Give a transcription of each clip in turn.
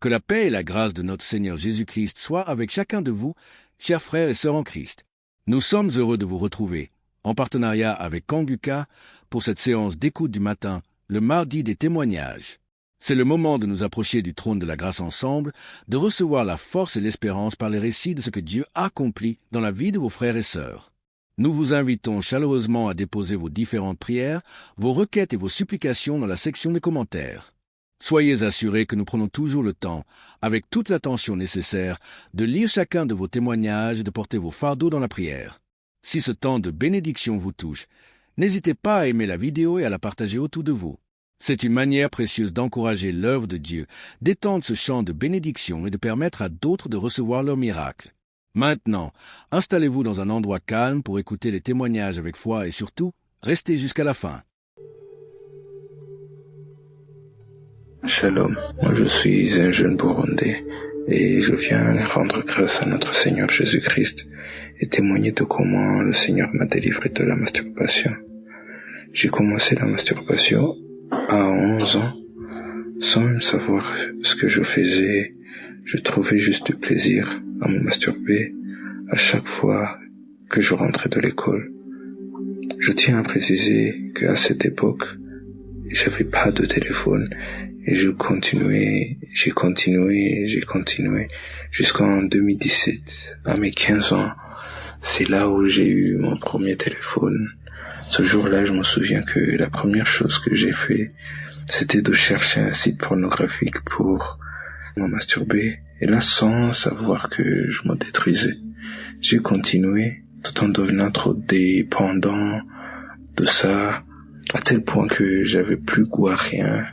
Que la paix et la grâce de notre Seigneur Jésus-Christ soient avec chacun de vous, chers frères et sœurs en Christ. Nous sommes heureux de vous retrouver, en partenariat avec Kanguka, pour cette séance d'écoute du matin, le mardi des témoignages. C'est le moment de nous approcher du trône de la grâce ensemble, de recevoir la force et l'espérance par les récits de ce que Dieu a accompli dans la vie de vos frères et sœurs. Nous vous invitons chaleureusement à déposer vos différentes prières, vos requêtes et vos supplications dans la section des commentaires. Soyez assurés que nous prenons toujours le temps, avec toute l'attention nécessaire, de lire chacun de vos témoignages et de porter vos fardeaux dans la prière. Si ce temps de bénédiction vous touche, n'hésitez pas à aimer la vidéo et à la partager autour de vous. C'est une manière précieuse d'encourager l'œuvre de Dieu, d'étendre ce champ de bénédiction et de permettre à d'autres de recevoir leur miracle. Maintenant, installez-vous dans un endroit calme pour écouter les témoignages avec foi et surtout, restez jusqu'à la fin. Shalom, moi je suis un jeune Burundais et je viens rendre grâce à notre Seigneur Jésus-Christ et témoigner de comment le Seigneur m'a délivré de la masturbation. J'ai commencé la masturbation à 11 ans, sans même savoir ce que je faisais. Je trouvais juste du plaisir à me masturber à chaque fois que je rentrais de l'école. Je tiens à préciser qu'à cette époque, j'avais pas de téléphone et j'ai continué jusqu'en 2017. À mes 15 ans, c'est là où j'ai eu mon premier téléphone. Ce jour-là, je me souviens que la première chose que j'ai fait, c'était de chercher un site pornographique pour me masturber. Et là, sans savoir que je me détruisais, j'ai continué tout en devenant trop dépendant de ça, à tel point que j'avais plus goût à rien,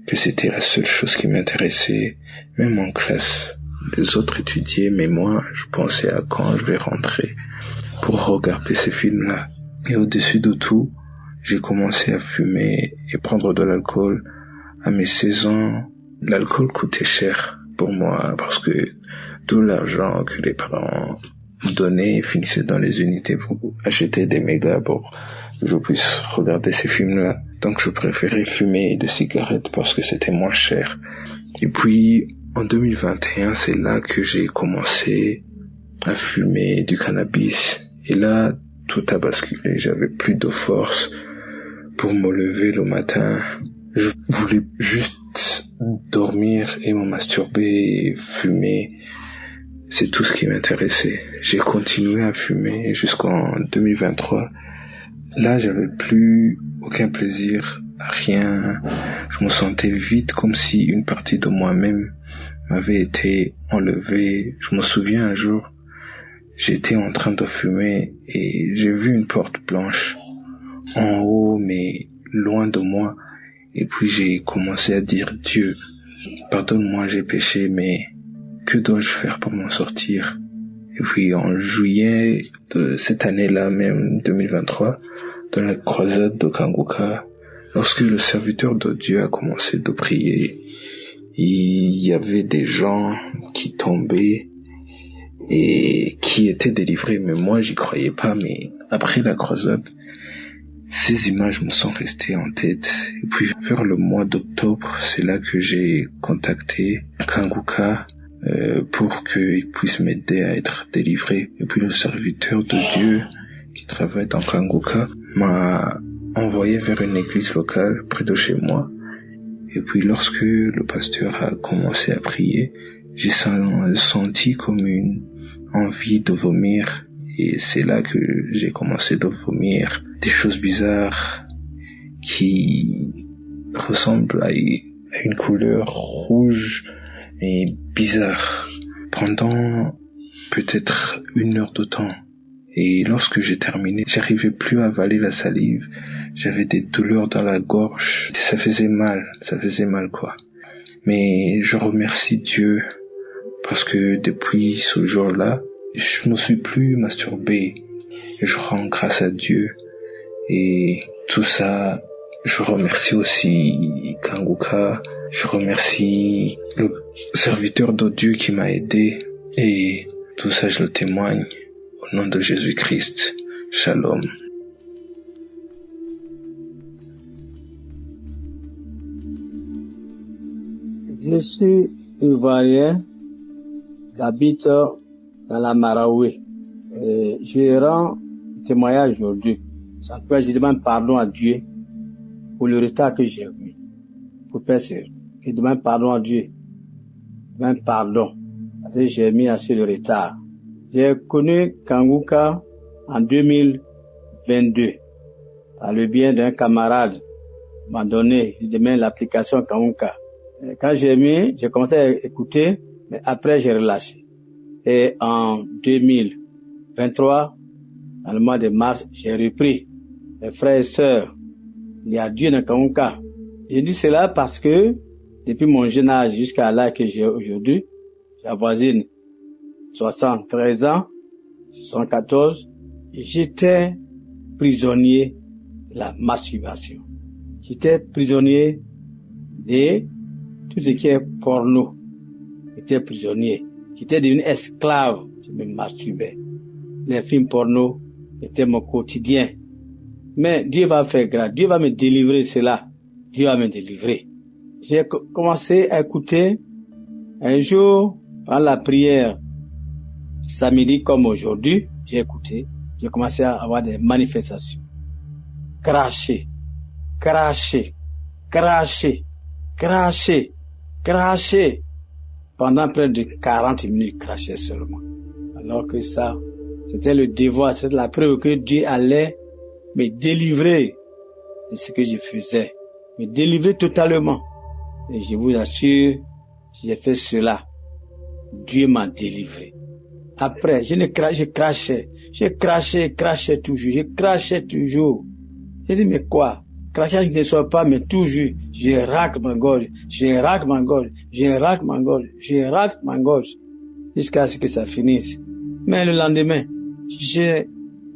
que c'était la seule chose qui m'intéressait. Même en classe, les autres étudiaient, mais moi, je pensais à quand je vais rentrer pour regarder ces films-là. Et au-dessus de tout, j'ai commencé à fumer et prendre de l'alcool. À mes 16 ans, l'alcool coûtait cher pour moi parce que tout l'argent que les parents me donnaient finissait dans les unités pour acheter des mégas pour que je puisse regarder ces films-là. Donc je préférais fumer des cigarettes parce que c'était moins cher. Et puis en 2021, c'est là que j'ai commencé à fumer du cannabis. Et là, tout a basculé. J'avais plus de force pour me lever le matin. Je voulais juste dormir et me masturber et fumer. C'est tout ce qui m'intéressait. J'ai continué à fumer jusqu'en 2023. Là, j'avais plus aucun plaisir à rien. Je me sentais vide, comme si une partie de moi-même m'avait été enlevée. Je me souviens un jour, j'étais en train de fumer et j'ai vu une porte blanche en haut, mais loin de moi. Et puis j'ai commencé à dire: Dieu, pardonne-moi, j'ai péché, mais que dois-je faire pour m'en sortir? Et puis en juillet de cette année-là, même 2023, dans la croisade de Kanguka, lorsque le serviteur de Dieu a commencé de prier, il y avait des gens qui tombaient et qui étaient délivrés, mais moi j'y croyais pas. Mais après la croisade, ces images me sont restées en tête. Et puis vers le mois d'octobre, c'est là que j'ai contacté Kanguka pour qu'il puisse m'aider à être délivré. Et puis le serviteur de Dieu qui travaille dans Kanguka m'a envoyé vers une église locale près de chez moi. Et puis lorsque le pasteur a commencé à prier, j'ai senti comme une envie de vomir. Et c'est là que j'ai commencé de vomir des choses bizarres qui ressemblent à une couleur rouge et bizarre pendant peut-être 1 heure de temps. Et lorsque j'ai terminé, j'arrivais plus à avaler la salive. J'avais des douleurs dans la gorge. Et ça faisait mal quoi. Mais je remercie Dieu parce que depuis ce jour-là, je ne suis plus masturbé. Je rends grâce à Dieu. Et tout ça, je remercie aussi Kanguka. Je remercie le serviteur de Dieu qui m'a aidé. Et tout ça, je le témoigne. Au nom de Jésus-Christ. Shalom. Je suis Ivoirien, j'habite dans la Maraoué. Je rends témoignage aujourd'hui. Ça peut, je demande pardon à Dieu pour le retard que j'ai mis. Pour faire ça, je demande pardon à Dieu. Je demande pardon parce que j'ai mis assez de retard. J'ai connu Kanguka en 2022 par le bien d'un camarade m'a donné, il demande l'application Kanguka. Quand j'ai commencé à écouter, mais après j'ai relâché. Et en 2023, dans le mois de mars, j'ai repris. Mes frères et sœurs, il y a Dieu dans Kanguka. Je dis cela parce que depuis mon jeune âge jusqu'à l'âge que j'ai aujourd'hui, j'avoisine 73 ans, 74, j'étais prisonnier de la masturbation. J'étais prisonnier de tout ce qui est porno. J'étais prisonnier. J'étais devenu esclave. Je me masturbais. Les films porno étaient mon quotidien. Mais Dieu va faire grâce. Dieu va me délivrer de cela. Dieu va me délivrer. J'ai commencé à écouter un jour, dans la prière, samedi comme aujourd'hui, j'ai écouté. J'ai commencé à avoir des manifestations. Cracher, cracher, cracher, cracher, cracher. Pendant près de 40 minutes, cracher seulement. Alors que ça, c'était le devoir, c'était la preuve que Dieu allait me délivrer de ce que je faisais. Me délivrer totalement. Et je vous assure, si j'ai fait cela, Dieu m'a délivré. Après, je crachais toujours, je crachais toujours. J'ai dit, mais quoi? Crachage ne soit pas, mais toujours, je racle ma gorge, jusqu'à ce que ça finisse. Mais le lendemain, j'ai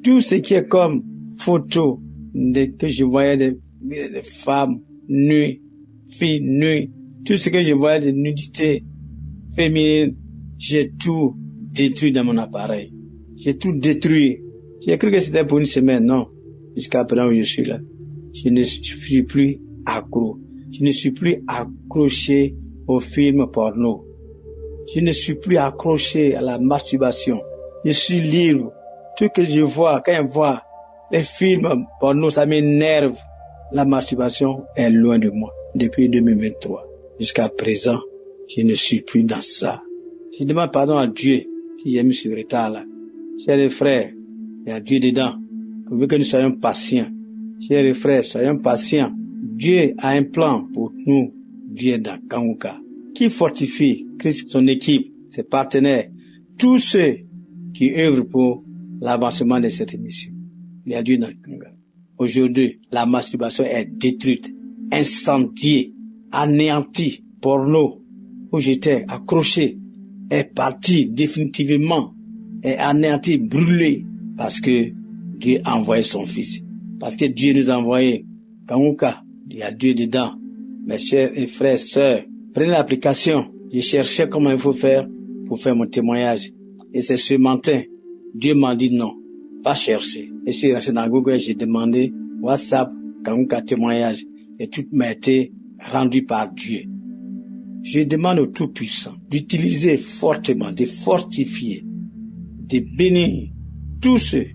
tout ce qui est comme photo que je voyais des femmes nues, filles nues, tout ce que je voyais de nudité féminine, j'ai tout détruit dans mon appareil. J'ai tout détruit. J'ai cru que c'était pour une semaine, non. Jusqu'à présent où je suis là. Je ne suis plus accro. Je ne suis plus accroché aux films porno. Je ne suis plus accroché à la masturbation. Je suis libre. Tout ce que je vois, quand je vois les films porno, ça m'énerve. La masturbation est loin de moi depuis 2023. Jusqu'à présent, je ne suis plus dans ça. Je demande pardon à Dieu si j'ai mis ce retard-là. Chers frères, il y a Dieu dedans. Pourvu que nous soyons patients. Chers frères, soyons patients. Dieu a un plan pour nous. Dieu est dans Kanguka. Qui fortifie Christ, son équipe, ses partenaires, tous ceux qui œuvrent pour l'avancement de cette mission. Il y a Dieu dans Kanguka. Aujourd'hui, la masturbation est détruite, incendiée, anéantie. Porno, où j'étais accroché, est parti définitivement, est anéanti, brûlé, parce que Dieu a envoyé son Fils. Parce que Dieu nous a envoyé. Kanguka, il y a Dieu dedans. Mes chers et frères, sœurs, prenez l'application. Je cherchais comment il faut faire pour faire mon témoignage. Et c'est ce matin, Dieu m'a dit non. Va chercher. Et je suis resté dans Google, j'ai demandé WhatsApp, Kanguka témoignage. Et tout m'a été rendu par Dieu. Je demande au Tout-Puissant d'utiliser fortement, de fortifier, de bénir tous ceux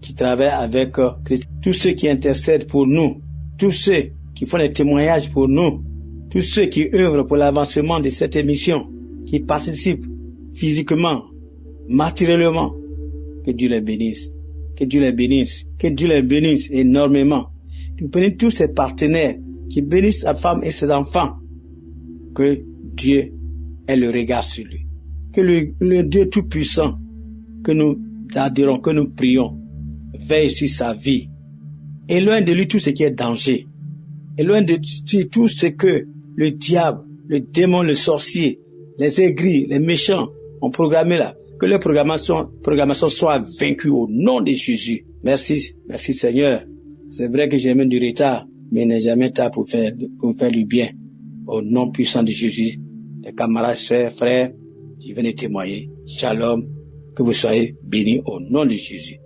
qui travaillent avec Christ, tous ceux qui intercèdent pour nous, tous ceux qui font des témoignages pour nous, tous ceux qui œuvrent pour l'avancement de cette émission, qui participent physiquement, matériellement. Que Dieu les bénisse, que Dieu les bénisse, que Dieu les bénisse énormément. Nous bénissons tous ces partenaires qui bénissent sa femme et ses enfants. Que Dieu ait le regard sur lui. Que le Dieu Tout-Puissant, que nous adorons, que nous prions, veille sur sa vie. Éloigne de lui tout ce qui est danger. Éloigne de lui tout ce que le diable, le démon, le sorcier, les aigris, les méchants ont programmé là. Que leur programmation soit vaincue au nom de Jésus. Merci Seigneur. C'est vrai que j'ai même du retard, mais il n'est jamais tard pour faire du bien. Au nom puissant de Jésus, les camarades, sœurs, frères, qui viennent témoigner. Shalom, que vous soyez bénis au nom de Jésus.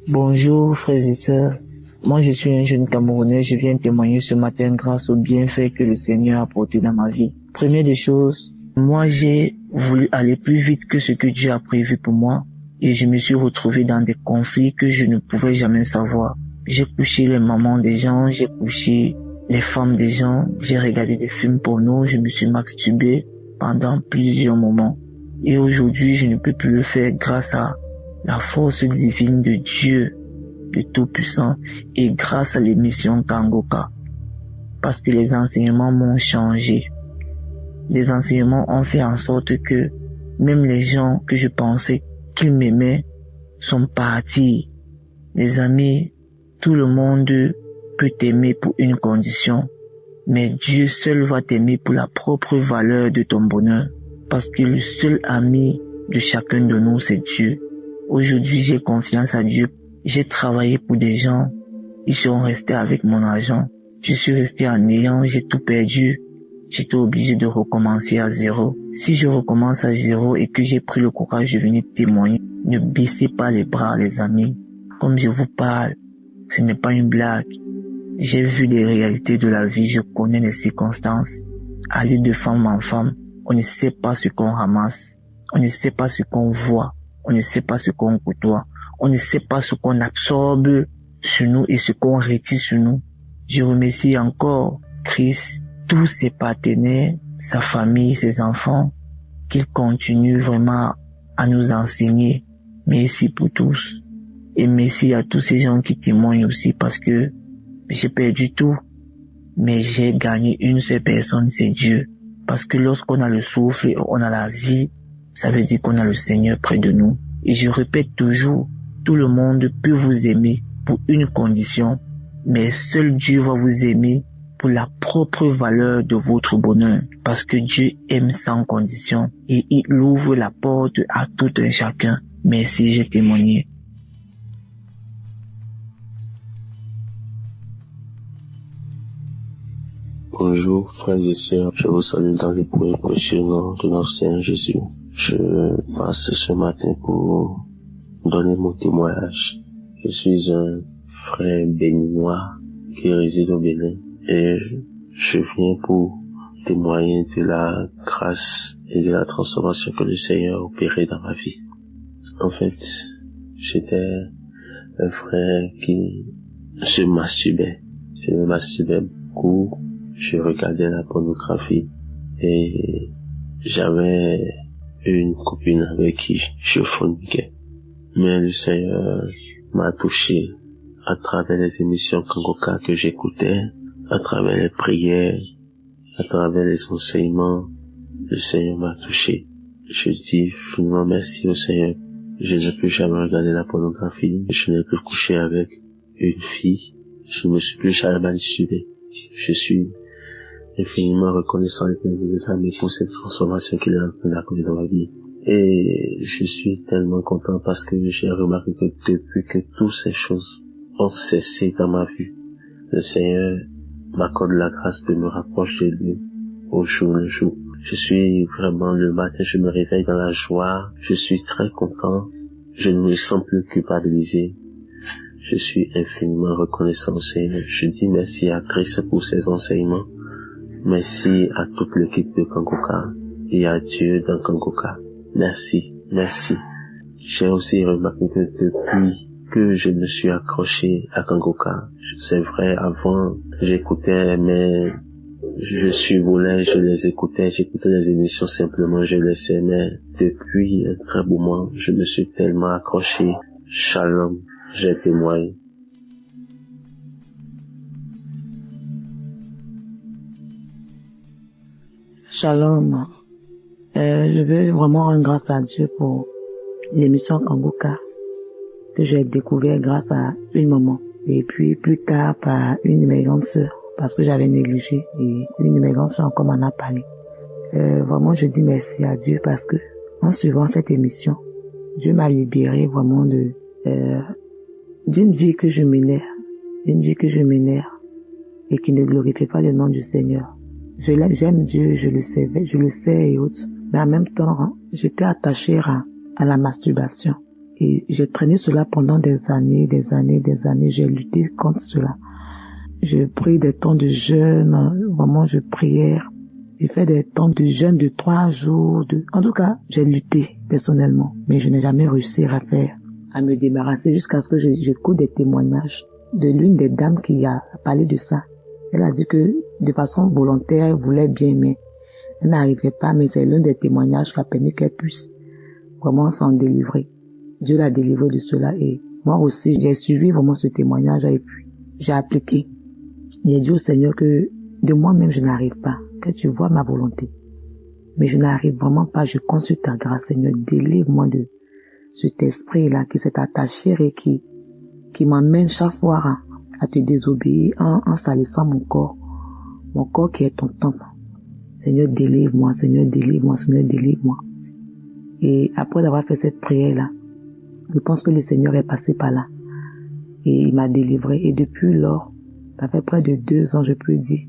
Bonjour frères et sœurs, Moi, je suis un jeune Camerounais, je viens témoigner ce matin grâce aux bienfaits que le Seigneur a apportés dans ma vie. Première des choses, moi, j'ai voulu aller plus vite que ce que Dieu a prévu pour moi et je me suis retrouvé dans des conflits que je ne pouvais jamais savoir. J'ai couché les mamans des gens, j'ai couché les femmes des gens, j'ai regardé des films porno, je me suis masturbé pendant plusieurs moments. Et aujourd'hui, je ne peux plus le faire grâce à la force divine de Dieu, de Tout-Puissant, et grâce à l'émission Kangoka. Parce que les enseignements m'ont changé. Les enseignements ont fait en sorte que même les gens que je pensais qu'ils m'aimaient sont partis. Les amis, tout le monde peut t'aimer pour une condition, mais Dieu seul va t'aimer pour la propre valeur de ton bonheur. Parce que le seul ami de chacun de nous, c'est Dieu. Aujourd'hui, j'ai confiance à Dieu. J'ai travaillé pour des gens. Ils sont restés avec mon argent. Je suis resté en néant, j'ai tout perdu. J'étais obligé de recommencer à zéro. Si je recommence à zéro et que j'ai pris le courage de venir témoigner, ne baissez pas les bras, les amis. Comme je vous parle, ce n'est pas une blague. J'ai vu les réalités de la vie, je connais les circonstances. Aller de femme en femme, on ne sait pas ce qu'on ramasse. On ne sait pas ce qu'on voit. On ne sait pas ce qu'on côtoie. On ne sait pas ce qu'on absorbe sur nous et ce qu'on retire sur nous. Je remercie encore Christ, tous ses partenaires, sa famille, ses enfants, qu'ils continuent vraiment à nous enseigner. Merci pour tous. Et merci à tous ces gens qui témoignent aussi parce que j'ai perdu tout. Mais j'ai gagné une seule personne, c'est Dieu. Parce que lorsqu'on a le souffle et on a la vie, ça veut dire qu'on a le Seigneur près de nous. Et je répète toujours, tout le monde peut vous aimer pour une condition, mais seul Dieu va vous aimer pour la propre valeur de votre bonheur. Parce que Dieu aime sans condition et il ouvre la porte à tout un chacun. Merci, j'ai témoigné. Bonjour frères et sœurs, je vous salue dans le précieux nom de notre Seigneur Jésus. Je passe ce matin pour donner mon témoignage. Je suis un frère béninois qui réside au Bénin et je viens pour témoigner de la grâce et de la transformation que le Seigneur a opérée dans ma vie. En fait, j'étais un frère qui se masturbait. Je me masturbais beaucoup. Je regardais la pornographie et j'avais une copine avec qui je forniquais. Mais le Seigneur m'a touché à travers les émissions Kangoka que j'écoutais, à travers les prières, à travers les enseignements. Le Seigneur m'a touché. Je dis finalement merci au Seigneur. Je n'ai plus jamais regardé la pornographie. Je n'ai plus couché avec une fille. Je ne me suis plus jamais masturbé. Je suis infiniment reconnaissant des amis pour cette transformation qu'il est en train d'accomplir dans ma vie. Et je suis tellement content parce que j'ai remarqué que depuis que toutes ces choses ont cessé dans ma vie, le Seigneur m'accorde la grâce de me rapprocher de lui au jour le jour. Je suis vraiment le matin, je me réveille dans la joie, je suis très content, je ne me sens plus culpabilisé. Je suis infiniment reconnaissant au Seigneur. Je dis merci à Christ pour ses enseignements. Merci à toute l'équipe de Kangoka et à Dieu dans Kangoka. Merci, merci. J'ai aussi remarqué que depuis que je me suis accroché à Kangoka, c'est vrai, avant, j'écoutais, mais je survolais, je les écoutais, j'écoutais les émissions simplement, je les aimais. Depuis un très beau moment, je me suis tellement accroché. Shalom, j'ai témoigné. Shalom. Je veux vraiment rendre grâce à Dieu pour l'émission Kangoka que j'ai découvert grâce à une maman et puis plus tard par une de mes grandes sœurs parce que j'avais négligé et une de mes grandes sœurs encore m'en a parlé. Vraiment je dis merci à Dieu parce que en suivant cette émission, Dieu m'a libéré vraiment d'une vie que je menais, et qui ne glorifiait pas le nom du Seigneur. J'aime Dieu, je le sais et autres. Mais en même temps, j'étais attachée à la masturbation. Et j'ai traîné cela pendant des années. J'ai lutté contre cela. Je pris des temps de jeûne, vraiment je priais. J'ai fait des temps de jeûne de 3 jours. En tout cas, j'ai lutté personnellement. Mais je n'ai jamais réussi à me débarrasser jusqu'à ce que j'écoute des témoignages de l'une des dames qui a parlé de ça. Elle a dit que de façon volontaire, elle voulait bien, mais elle n'arrivait pas. Mais c'est l'un des témoignages qui a permis qu'elle puisse vraiment s'en délivrer. Dieu l'a délivré de cela. Et moi aussi, j'ai suivi vraiment ce témoignage et puis j'ai appliqué. J'ai dit au Seigneur que de moi-même, je n'arrive pas. Que tu vois ma volonté. Mais je n'arrive vraiment pas. Je consulte ta grâce, Seigneur. Délivre-moi de cet esprit-là qui s'est attaché et qui m'amène chaque fois à te désobéir en salissant mon corps qui est ton temple. Seigneur, délivre-moi, Seigneur, délivre-moi, Seigneur, délivre-moi. Et après avoir fait cette prière-là, je pense que le Seigneur est passé par là. Et il m'a délivré. Et depuis lors, ça fait près de 2 ans, je peux dire,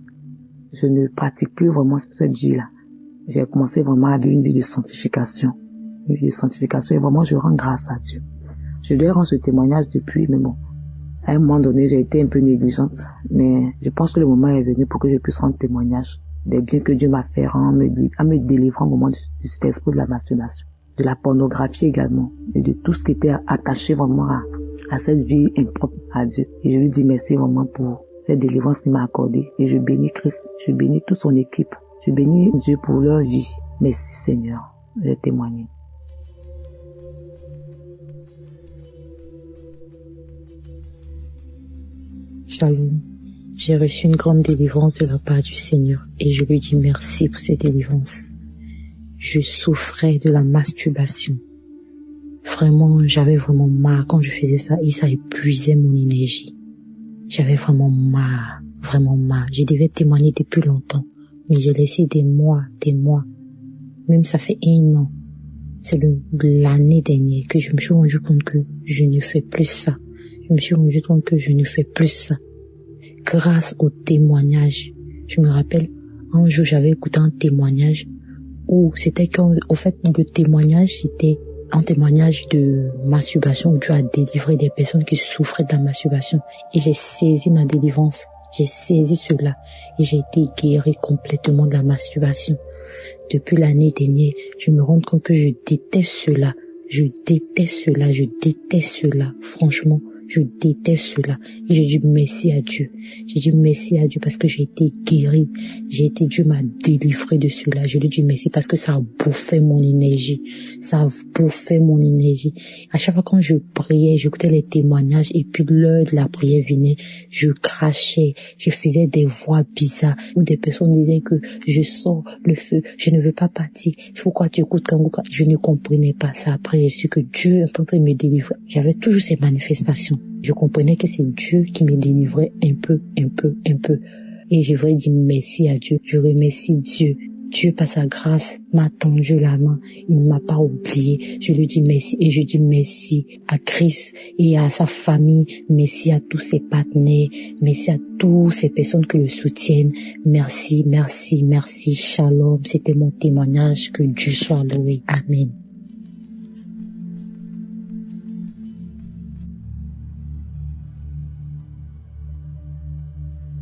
je ne pratique plus vraiment cette vie-là. J'ai commencé vraiment à vivre une vie de sanctification. Une vie de sanctification et vraiment je rends grâce à Dieu. Je dois rendre ce témoignage depuis, mais bon, à un moment donné, j'ai été un peu négligente. Mais je pense que le moment est venu pour que je puisse rendre témoignage des biens que Dieu m'a fait en me délivrant au moment de cet esprit de la masturbation. De la pornographie également. Et de tout ce qui était attaché vraiment à cette vie impropre à Dieu. Et je lui dis merci vraiment pour cette délivrance qu'il m'a accordée. Et je bénis Christ, je bénis toute son équipe. Je bénis Dieu pour leur vie. Merci Seigneur, j'ai témoigné. Shalom. J'ai reçu une grande délivrance de la part du Seigneur et je lui dis merci pour cette délivrance. Je souffrais de la masturbation. Vraiment, j'avais vraiment marre quand je faisais ça et ça épuisait mon énergie. J'avais vraiment marre. Je devais témoigner depuis longtemps, mais j'ai laissé des mois. Même ça fait 1 an. C'est l'année dernière que je me suis rendu compte que je ne fais plus ça. Grâce au témoignage. Je me rappelle, un jour j'avais écouté un témoignage où c'était au fait le témoignage c'était un témoignage de masturbation où Dieu a délivré des personnes qui souffraient de la masturbation et j'ai saisi ma délivrance. J'ai saisi cela et j'ai été guérie complètement de la masturbation. Depuis l'année dernière, je me rends compte que je déteste cela. Franchement, je déteste cela. Et je dis merci à Dieu. Parce que j'ai été guérie. Dieu m'a délivré de cela. Je lui dis merci parce que ça a bouffé mon énergie. À chaque fois quand je priais, j'écoutais les témoignages et puis l'heure de la prière venait, je crachais, je faisais des voix bizarres où des personnes disaient que je sors le feu, je ne veux pas partir. Pourquoi tu écoutes Kanguka? Je ne comprenais pas ça. Après, j'ai su que Dieu est en train de me délivrer. J'avais toujours ces manifestations. Je comprenais que c'est Dieu qui me délivrait un peu. Et je voudrais dire merci à Dieu. Je remercie Dieu. Dieu, par sa grâce, m'a tendu la main. Il ne m'a pas oublié. Je lui dis merci. Et je dis merci à Christ et à sa famille. Merci à tous ses partenaires. Merci à toutes ces personnes qui le soutiennent. Merci. Shalom. C'était mon témoignage. Que Dieu soit loué. Amen.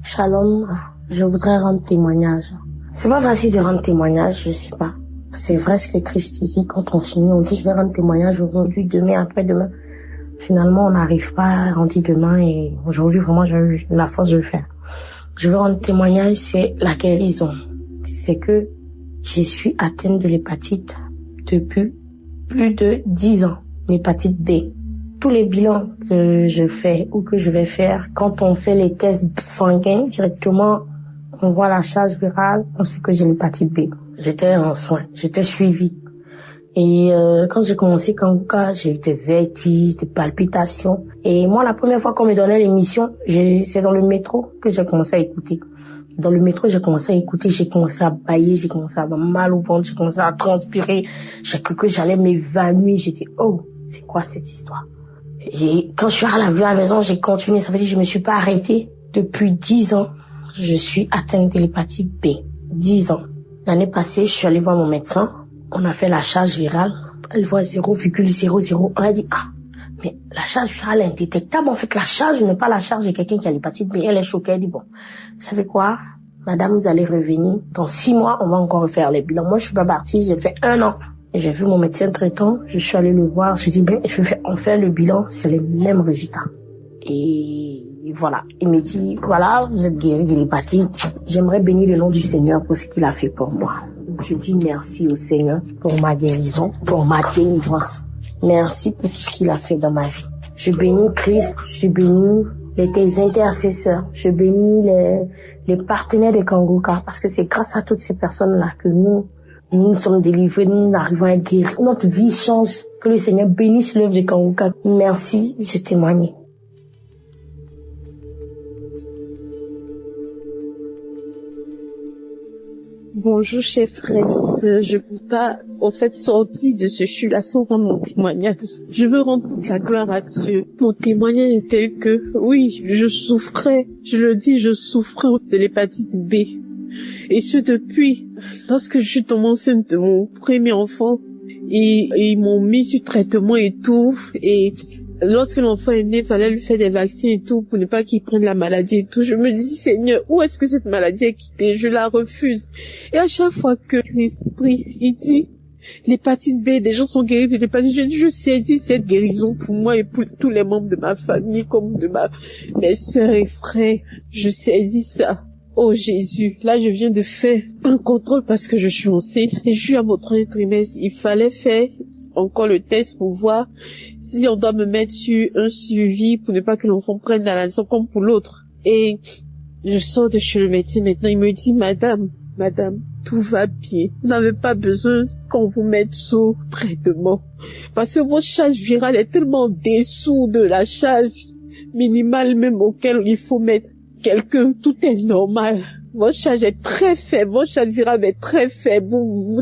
Shalom, je voudrais rendre témoignage. C'est pas facile de rendre témoignage, je sais pas. C'est vrai ce que Christ dit, quand on finit, on dit je vais rendre témoignage aujourd'hui, demain, après-demain. Finalement, on n'arrive pas, on dit demain et aujourd'hui, vraiment, j'ai eu la force de le faire. Je veux rendre témoignage, c'est la guérison. C'est que je suis atteinte de l'hépatite depuis plus de 10 ans, l'hépatite B. Tous les bilans que je fais ou que je vais faire, quand on fait les tests sanguins directement, on voit la charge virale, on sait que j'ai l'hépatite B. J'étais en soins, j'étais suivie. Et quand j'ai commencé Kanguka, j'ai eu des vertiges, des palpitations. Et moi, la première fois qu'on me donnait l'émission, c'est dans le métro que j'ai commencé à écouter. Dans le métro, j'ai commencé à écouter, j'ai commencé à bâiller, j'ai commencé à avoir mal au ventre, j'ai commencé à transpirer. J'ai cru que j'allais m'évanouir. J'ai dit, oh, c'est quoi cette histoire? Et quand je suis arrivée à la maison, j'ai continué. Ça veut dire que je me suis pas arrêtée. Depuis 10 ans, je suis atteinte de l'hépatite B. 10 ans. L'année passée, je suis allée voir mon médecin. On a fait la charge virale. Elle voit 0,001. Elle dit, Mais la charge virale est indétectable. En fait, la charge n'est pas la charge de quelqu'un qui a l'hépatite B. Elle est choquée, elle dit, bon, vous savez quoi, madame, vous allez revenir. Dans 6 mois, on va encore refaire les bilans. Moi, je suis pas partie, j'ai fait 1 an. J'ai vu mon médecin traitant, je suis allée le voir, j'ai dit, ben, on fait le bilan, c'est les mêmes résultats. Et voilà, il me dit, voilà, vous êtes guéri de l'hépatite. J'aimerais bénir le nom du Seigneur pour ce qu'il a fait pour moi. Je dis merci au Seigneur pour ma guérison, pour ma délivrance. Merci pour tout ce qu'il a fait dans ma vie. Je bénis Christ, je bénis tes intercesseurs, je bénis les partenaires de Kanguka, parce que c'est grâce à toutes ces personnes-là que nous sommes délivrés, nous arrivons à être guéris. Notre vie change. Que le Seigneur bénisse l'œuvre de Kanguka. Merci, j'ai témoigné. Bonjour, chers frères et sœurs. Je ne peux pas, sortir de ce chute-là sans rendre mon témoignage. Je veux rendre toute la gloire à Dieu. Mon témoignage est tel que, oui, je souffrais, je le dis, je souffrais de l'hépatite B. Et ce depuis, lorsque je suis tombée enceinte de mon premier enfant, et ils m'ont mis sur traitement et tout, et lorsque l'enfant est né, il fallait lui faire des vaccins et tout pour ne pas qu'il prenne la maladie et tout. Je me dis, Seigneur, où est-ce que cette maladie est quittée? Je la refuse. Et à chaque fois que Christ prie, il dit, l'hépatite B, des gens sont guéris de l'hépatite. Je saisis cette guérison pour moi et pour tous les membres de ma famille, comme de mes sœurs et frères. Je saisis ça. Oh Jésus, là je viens de faire un contrôle parce que je suis enceinte et je suis à mon 3e trimestre. Il fallait faire encore le test pour voir si on doit me mettre sur un suivi pour ne pas que l'enfant prenne la naissance comme pour l'autre. Et je sors de chez le médecin maintenant, il me dit, madame, tout va bien. Vous n'avez pas besoin qu'on vous mette sous traitement. Parce que votre charge virale est tellement dessous de la charge minimale même auquel il faut mettre quelqu'un, tout est normal. Votre charge est très faible, votre charge virale est très faible. Vous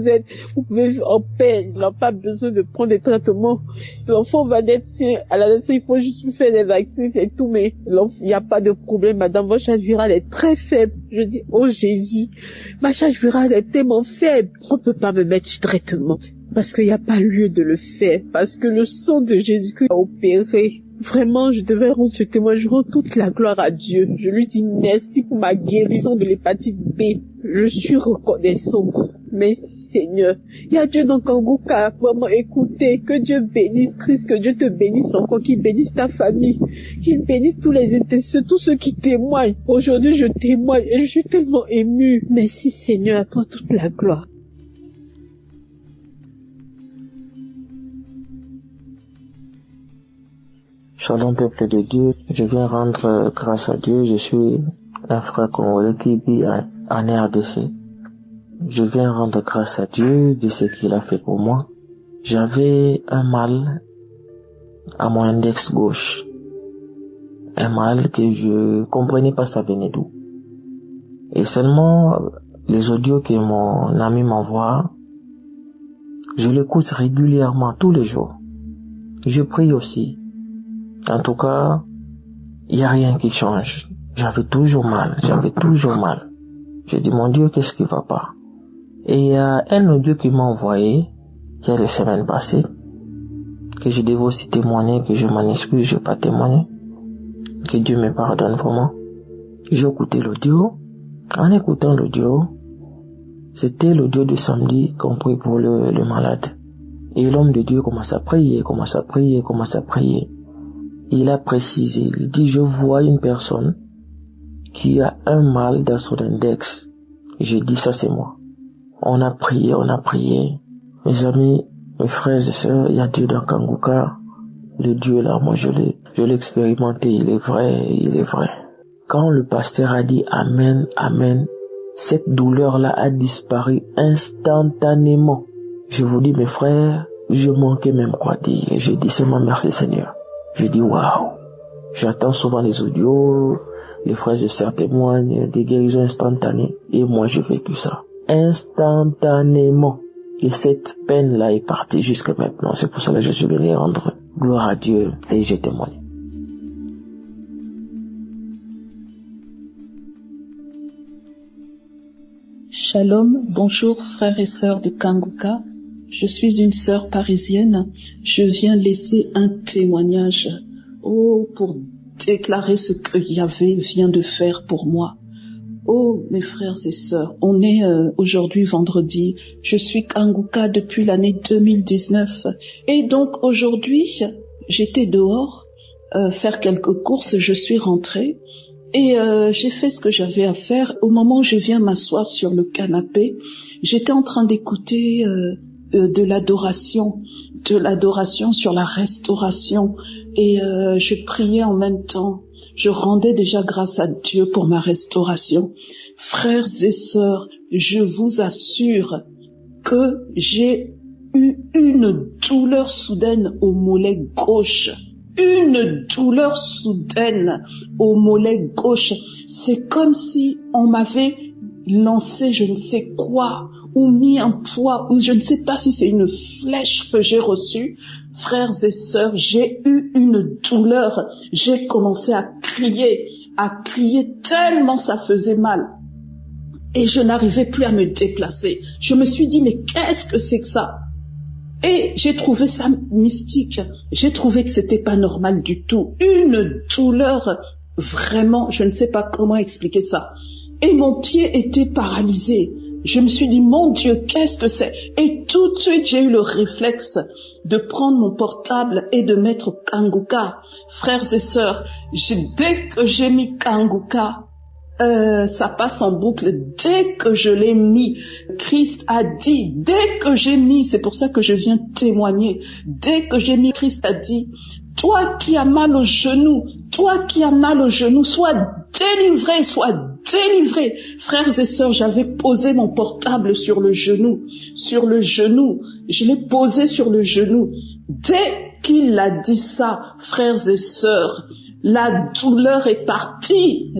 pouvez vivre en paix. Il n'a pas besoin de prendre des traitements. L'enfant va naître à la naissance, il faut juste lui faire des vaccins, c'est tout, mais il n'y a pas de problème, madame. Votre charge virale est très faible. Je dis, oh Jésus, ma charge virale est tellement faible. On peut pas me mettre sur traitement. Parce qu'il n'y a pas lieu de le faire. Parce que le sang de Jésus-Christ a opéré. Vraiment, je devais rendre ce témoignage. Je rends toute la gloire à Dieu. Je lui dis merci pour ma guérison de l'hépatite B. Je suis reconnaissante. Merci Seigneur. Il y a Dieu dans Kanguka. Vraiment, écoutez. Que Dieu bénisse Christ. Que Dieu te bénisse encore. Qu'il bénisse ta famille. Qu'il bénisse tous les intercesseurs, tous ceux qui témoignent. Aujourd'hui, je témoigne et je suis tellement émue. Merci Seigneur. À toi toute la gloire. Shalom peuple de Dieu, je viens rendre grâce à Dieu, je suis un frère congolais qui vit en RDC. Je viens rendre grâce à Dieu de ce qu'il a fait pour moi. J'avais un mal à mon index gauche, un mal que je comprenais pas ça venait d'où. Et seulement les audios que mon ami m'envoie, je l'écoute régulièrement tous les jours. Je prie aussi. En tout cas, il n'y a rien qui change. J'avais toujours mal. Je dis, mon Dieu, qu'est-ce qui va pas? Et il y a un audio qui m'a envoyé, il y a les semaines passées, que je devais aussi témoigner, que je m'en excuse, je n'ai pas témoigné. Que Dieu me pardonne vraiment. J'ai écouté l'audio. En écoutant l'audio, c'était l'audio de samedi qu'on prie pour le malade. Et l'homme de Dieu commence à prier. Il a précisé, il dit, je vois une personne qui a un mal dans son index. J'ai dit, ça c'est moi. On a prié. Mes amis, mes frères et sœurs, il y a Dieu dans Kanguka. Le Dieu là, moi je l'ai expérimenté, il est vrai. Quand le pasteur a dit Amen, Amen, cette douleur-là a disparu instantanément. Je vous dis, mes frères, je manquais même quoi dire. J'ai dit seulement merci Seigneur. J'ai dit waouh. J'attends souvent les audios, les frères et sœurs témoignent des guérisons instantanées. Et moi, j'ai vécu ça. Instantanément. Et cette peine-là est partie jusqu'à maintenant. C'est pour cela que je suis venu rendre gloire à Dieu et j'ai témoigné. Shalom, bonjour frères et sœurs de Kanguka. Je suis une sœur parisienne. Je viens laisser un témoignage. Oh, pour déclarer ce que Yahvé vient de faire pour moi. Oh, mes frères et sœurs, on est aujourd'hui vendredi. Je suis Kanguka depuis l'année 2019. Et donc aujourd'hui, j'étais dehors faire quelques courses. Je suis rentrée et j'ai fait ce que j'avais à faire. Au moment où je viens m'asseoir sur le canapé, j'étais en train d'écouter de l'adoration sur la restauration. Et je priais en même temps. Je rendais déjà grâce à Dieu pour ma restauration. Frères et sœurs, je vous assure que j'ai eu une douleur soudaine au mollet gauche. Une douleur soudaine au mollet gauche. C'est comme si on m'avait lancé je ne sais quoi, ou mis un poids, ou je ne sais pas si c'est une flèche que j'ai reçue. Frères et sœurs, j'ai eu une douleur. J'ai commencé à crier tellement ça faisait mal. Et je n'arrivais plus à me déplacer. Je me suis dit, mais qu'est-ce que c'est que ça? Et j'ai trouvé ça mystique. J'ai trouvé que c'était pas normal du tout. Une douleur, vraiment, je ne sais pas comment expliquer ça. Et mon pied était paralysé. Je me suis dit, mon Dieu, qu'est-ce que c'est? Et tout de suite, j'ai eu le réflexe de prendre mon portable et de mettre Kanguka. Frères et sœurs, dès que j'ai mis Kanguka, ça passe en boucle. Dès que je l'ai mis, Christ a dit, dès que j'ai mis, c'est pour ça que je viens témoigner, dès que j'ai mis, Christ a dit, toi qui as mal au genou, sois délivré, Frères et sœurs, j'avais posé mon portable sur le genou. Je l'ai posé sur le genou. Dès qu'il a dit ça, frères et sœurs, la douleur est partie.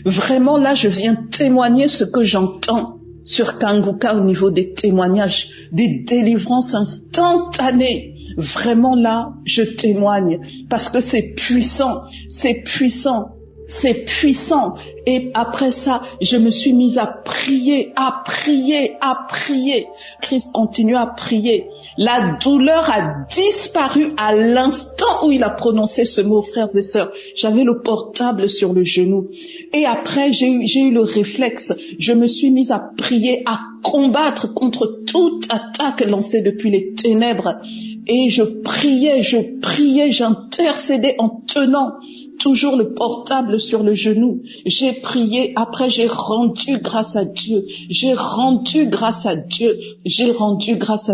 Vraiment, là, je viens témoigner ce que j'entends sur Kanguka au niveau des témoignages, des délivrances instantanées. Vraiment, là, je témoigne parce que c'est puissant. Et après ça, je me suis mise à prier. Christ continue à prier. La douleur a disparu à l'instant où il a prononcé ce mot, frères et sœurs. J'avais le portable sur le genou. Et après, j'ai eu le réflexe. Je me suis mise à prier, à combattre contre toute attaque lancée depuis les ténèbres. Et je priais, j'intercédais en tenant toujours le portable sur le genou. J'ai prié, après j'ai rendu grâce à Dieu. J'ai rendu grâce à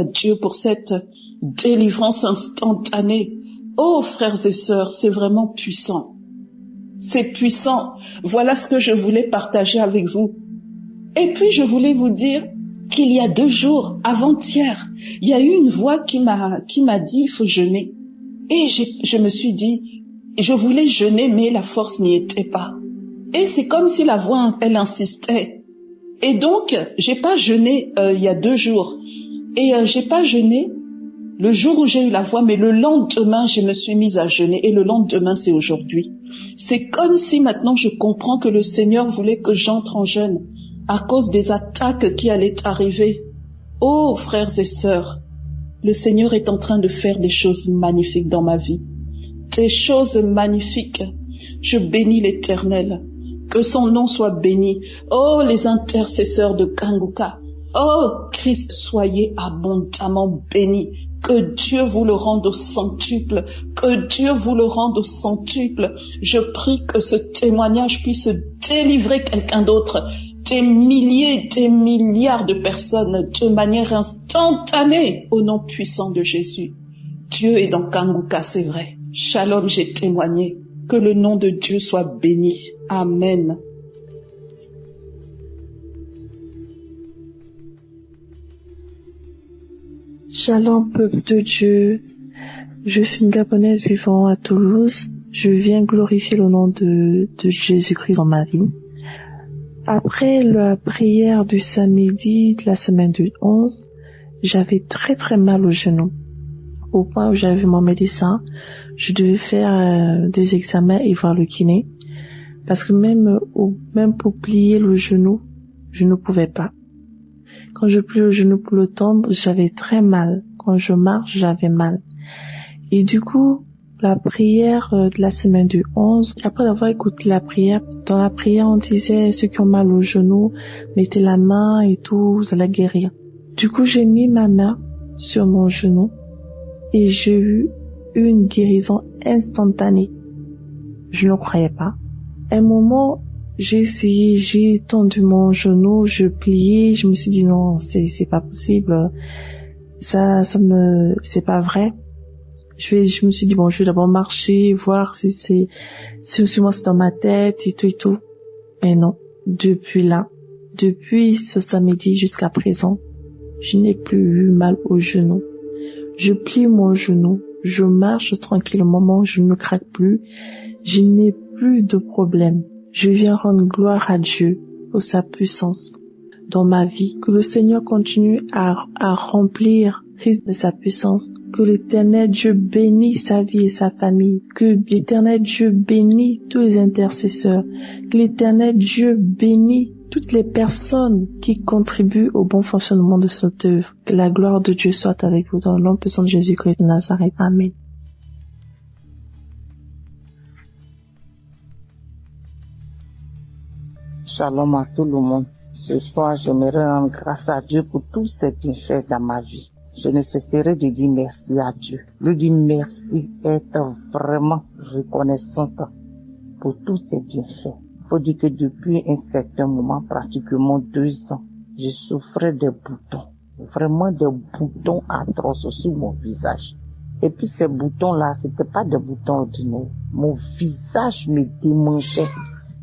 Dieu pour cette délivrance instantanée. Oh, frères et sœurs, c'est vraiment puissant. C'est puissant. Voilà ce que je voulais partager avec vous. Et puis, je voulais vous dire qu'il y a 2 jours, avant-hier, il y a eu une voix qui m'a dit, il faut jeûner. Et je me suis dit, je voulais jeûner, mais la force n'y était pas. Et c'est comme si la voix, elle insistait. Et donc, j'ai pas jeûné il y a 2 jours. Et j'ai pas jeûné le jour où j'ai eu la voix, mais le lendemain, je me suis mise à jeûner. Et le lendemain, c'est aujourd'hui. C'est comme si maintenant je comprends que le Seigneur voulait que j'entre en jeûne à cause des attaques qui allaient arriver. Oh, frères et sœurs, le Seigneur est en train de faire des choses magnifiques dans ma vie. Des choses magnifiques. Je bénis l'Éternel. Que son nom soit béni. Oh, les intercesseurs de Kanguka. Oh, Christ, soyez abondamment bénis. Que Dieu vous le rende au centuple. Je prie que ce témoignage puisse délivrer quelqu'un d'autre. Des milliers, des milliards de personnes de manière instantanée au nom puissant de Jésus. Dieu est dans Kanguka, c'est vrai. Shalom, j'ai témoigné. Que le nom de Dieu soit béni. Amen. Shalom, peuple de Dieu. Je suis une Gabonaise vivant à Toulouse. Je viens glorifier le nom de Jésus-Christ dans ma vie. Après la prière du samedi de la semaine du 11, j'avais très très mal au genou. Au point où j'avais vu mon médecin, je devais faire des examens et voir le kiné. Parce que même pour plier le genou, je ne pouvais pas. Quand je plie au genou pour le tendre, j'avais très mal. Quand je marche, j'avais mal. Et du coup, la prière de la semaine du 11, après avoir écouté la prière, dans la prière, on disait ceux qui ont mal au genou, mettez la main et tout, vous allez guérir. Du coup, j'ai mis ma main sur mon genou et j'ai eu une guérison instantanée. Je ne croyais pas. À un moment, j'ai essayé, j'ai tendu mon genou, je pliais, je me suis dit non, c'est pas possible. C'est pas vrai. Je me suis dit bon, je vais d'abord marcher, voir si moi c'est dans ma tête et tout. Mais non. Depuis ce samedi jusqu'à présent, je n'ai plus eu mal au genou. Je plie mon genou, je marche tranquillement, mon genou ne craque plus, je n'ai plus de problème. Je viens rendre gloire à Dieu pour sa puissance dans ma vie. Que le Seigneur continue à remplir Christ de sa puissance. Que l'Éternel Dieu bénisse sa vie et sa famille. Que l'Éternel Dieu bénisse tous les intercesseurs. Que l'Éternel Dieu bénisse toutes les personnes qui contribuent au bon fonctionnement de cette œuvre. Que la gloire de Dieu soit avec vous dans le nom puissant de Jésus-Christ de Nazareth. Amen. Shalom à tout le monde. Ce soir, j'aimerais rendre grâce à Dieu pour tous ses bienfaits dans ma vie. Je ne cesserai de dire merci à Dieu. Lui dire merci, être vraiment reconnaissante pour tous ses bienfaits. Il faut dire que depuis un certain moment, pratiquement 2 ans, je souffrais de boutons. Vraiment des boutons atroces sur mon visage. Et puis ces boutons-là, c'était pas des boutons ordinaires. Mon visage me démangeait.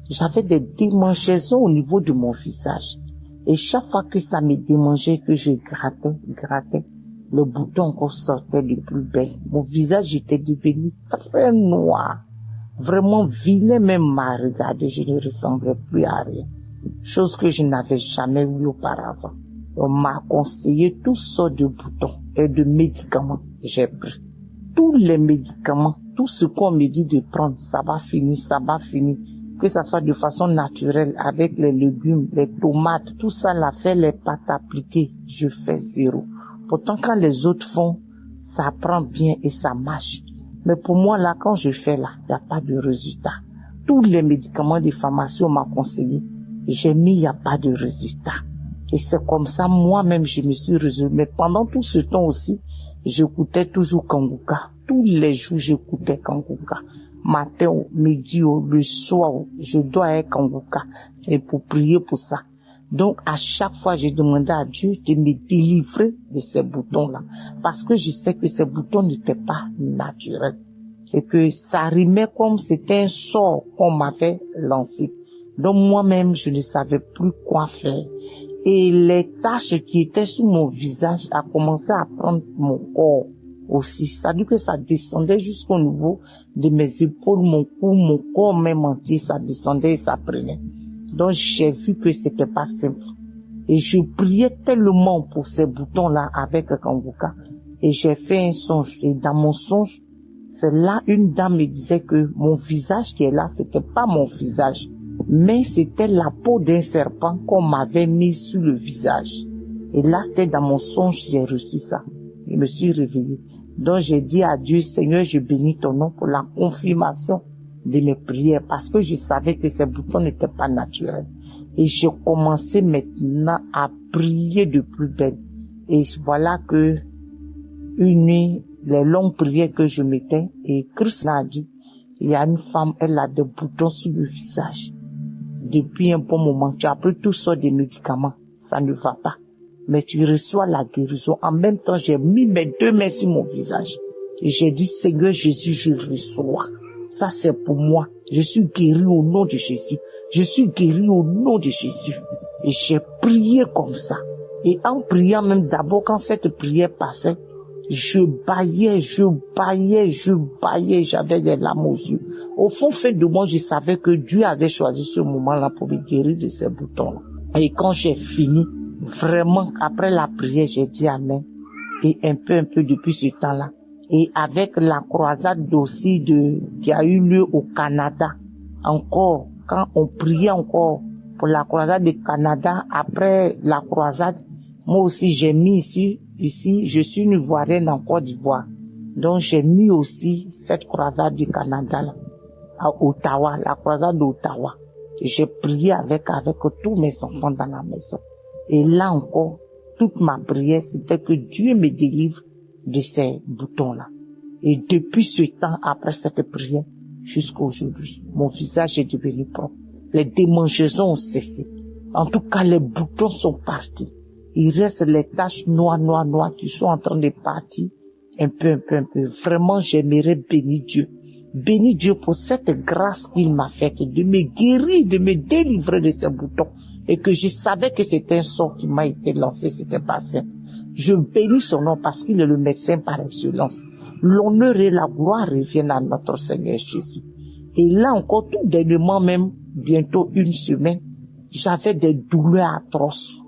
J'avais des démangeaisons au niveau de mon visage. Et chaque fois que ça me démangeait, que je grattais, le bouton encore sortait de plus belle. Mon visage était devenu très noir. Vraiment vilain même à regarder. Je ne ressemblais plus à rien. Chose que je n'avais jamais vue auparavant. On m'a conseillé toutes sortes de boutons et de médicaments. J'ai pris tous les médicaments, tout ce qu'on me dit de prendre, ça va finir. Que ça soit de façon naturelle, avec les légumes, les tomates, tout ça l'a fait, les pâtes appliquées, je fais 0. Pourtant, quand les autres font, ça prend bien et ça marche. Mais pour moi, là, quand je fais là, il n'y a pas de résultat. Tous les médicaments des pharmacies, on m'a conseillé. J'ai mis, il n'y a pas de résultat. Et c'est comme ça, moi-même, je me suis résolue. Mais pendant tout ce temps aussi, j'écoutais toujours Kanguka. Tous les jours, j'écoutais Kanguka. Matin, au midi, le soir, je dois être Kanguka. Et pour prier pour ça. Donc, à chaque fois, j'ai demandé à Dieu de me délivrer de ces boutons-là. Parce que je sais que ces boutons n'étaient pas naturels. Et que ça rimait comme c'était un sort qu'on m'avait lancé. Donc, moi-même, je ne savais plus quoi faire. Et les taches qui étaient sur mon visage a commencé à prendre mon corps aussi. Ça veut dire que ça descendait jusqu'au niveau de mes épaules, mon cou, mon corps même entier, ça descendait et ça prenait. Donc j'ai vu que c'était pas simple. Et je priais tellement pour ces boutons-là avec Kanguka. Et j'ai fait un songe. Et dans mon songe, c'est là une dame me disait que mon visage qui est là, c'était pas mon visage. Mais c'était la peau d'un serpent qu'on m'avait mis sur le visage. Et là, c'était dans mon songe, j'ai reçu ça. Je me suis réveillée. Donc j'ai dit à Dieu, Seigneur, je bénis ton nom pour la confirmation de mes prières, parce que je savais que ces boutons n'étaient pas naturels. Et j'ai commencé maintenant à prier de plus belle. Et voilà que une nuit, les longues prières que je mettais, et Christ a dit, il y a une femme, elle a des boutons sur le visage. Depuis un bon moment, tu as pris toutes sortes de médicaments, ça ne va pas. Mais tu reçois la guérison. En même temps, j'ai mis mes 2 mains sur mon visage. Et j'ai dit, Seigneur Jésus, je reçois. Ça, c'est pour moi. Je suis guéri au nom de Jésus. Je suis guéri au nom de Jésus. Et j'ai prié comme ça. Et en priant même d'abord, quand cette prière passait, je baillais, j'avais des larmes aux yeux. Au fond de moi, je savais que Dieu avait choisi ce moment-là pour me guérir de ces boutons-là. Et quand j'ai fini, vraiment, après la prière, j'ai dit Amen. Et un peu depuis ce temps-là. Et avec la croisade aussi qui a eu lieu au Canada, encore, quand on priait encore pour la croisade du Canada, après la croisade, Moi aussi, j'ai mis ici, je suis une Ivoirienne en Côte d'Ivoire. Donc, j'ai mis aussi cette croisade du Canada, là, à Ottawa, la croisade d'Ottawa. J'ai prié avec tous mes enfants dans la maison. Et là encore, toute ma prière, c'était que Dieu me délivre de ces boutons-là. Et depuis ce temps, après cette prière, jusqu'à aujourd'hui, mon visage est devenu propre. Les démangeaisons ont cessé. En tout cas, les boutons sont partis. Il reste les taches noires qui sont en train de partir un peu. Vraiment, j'aimerais bénir Dieu. Bénis Dieu pour cette grâce qu'il m'a faite de me guérir, de me délivrer de ces boutons. Et que je savais que c'était un sort qui m'a été lancé, c'était pas simple. Je bénis son nom parce qu'il est le médecin par excellence. L'honneur et la gloire reviennent à notre Seigneur Jésus. Et là encore, tout dernièrement même, bientôt une semaine, j'avais des douleurs atroces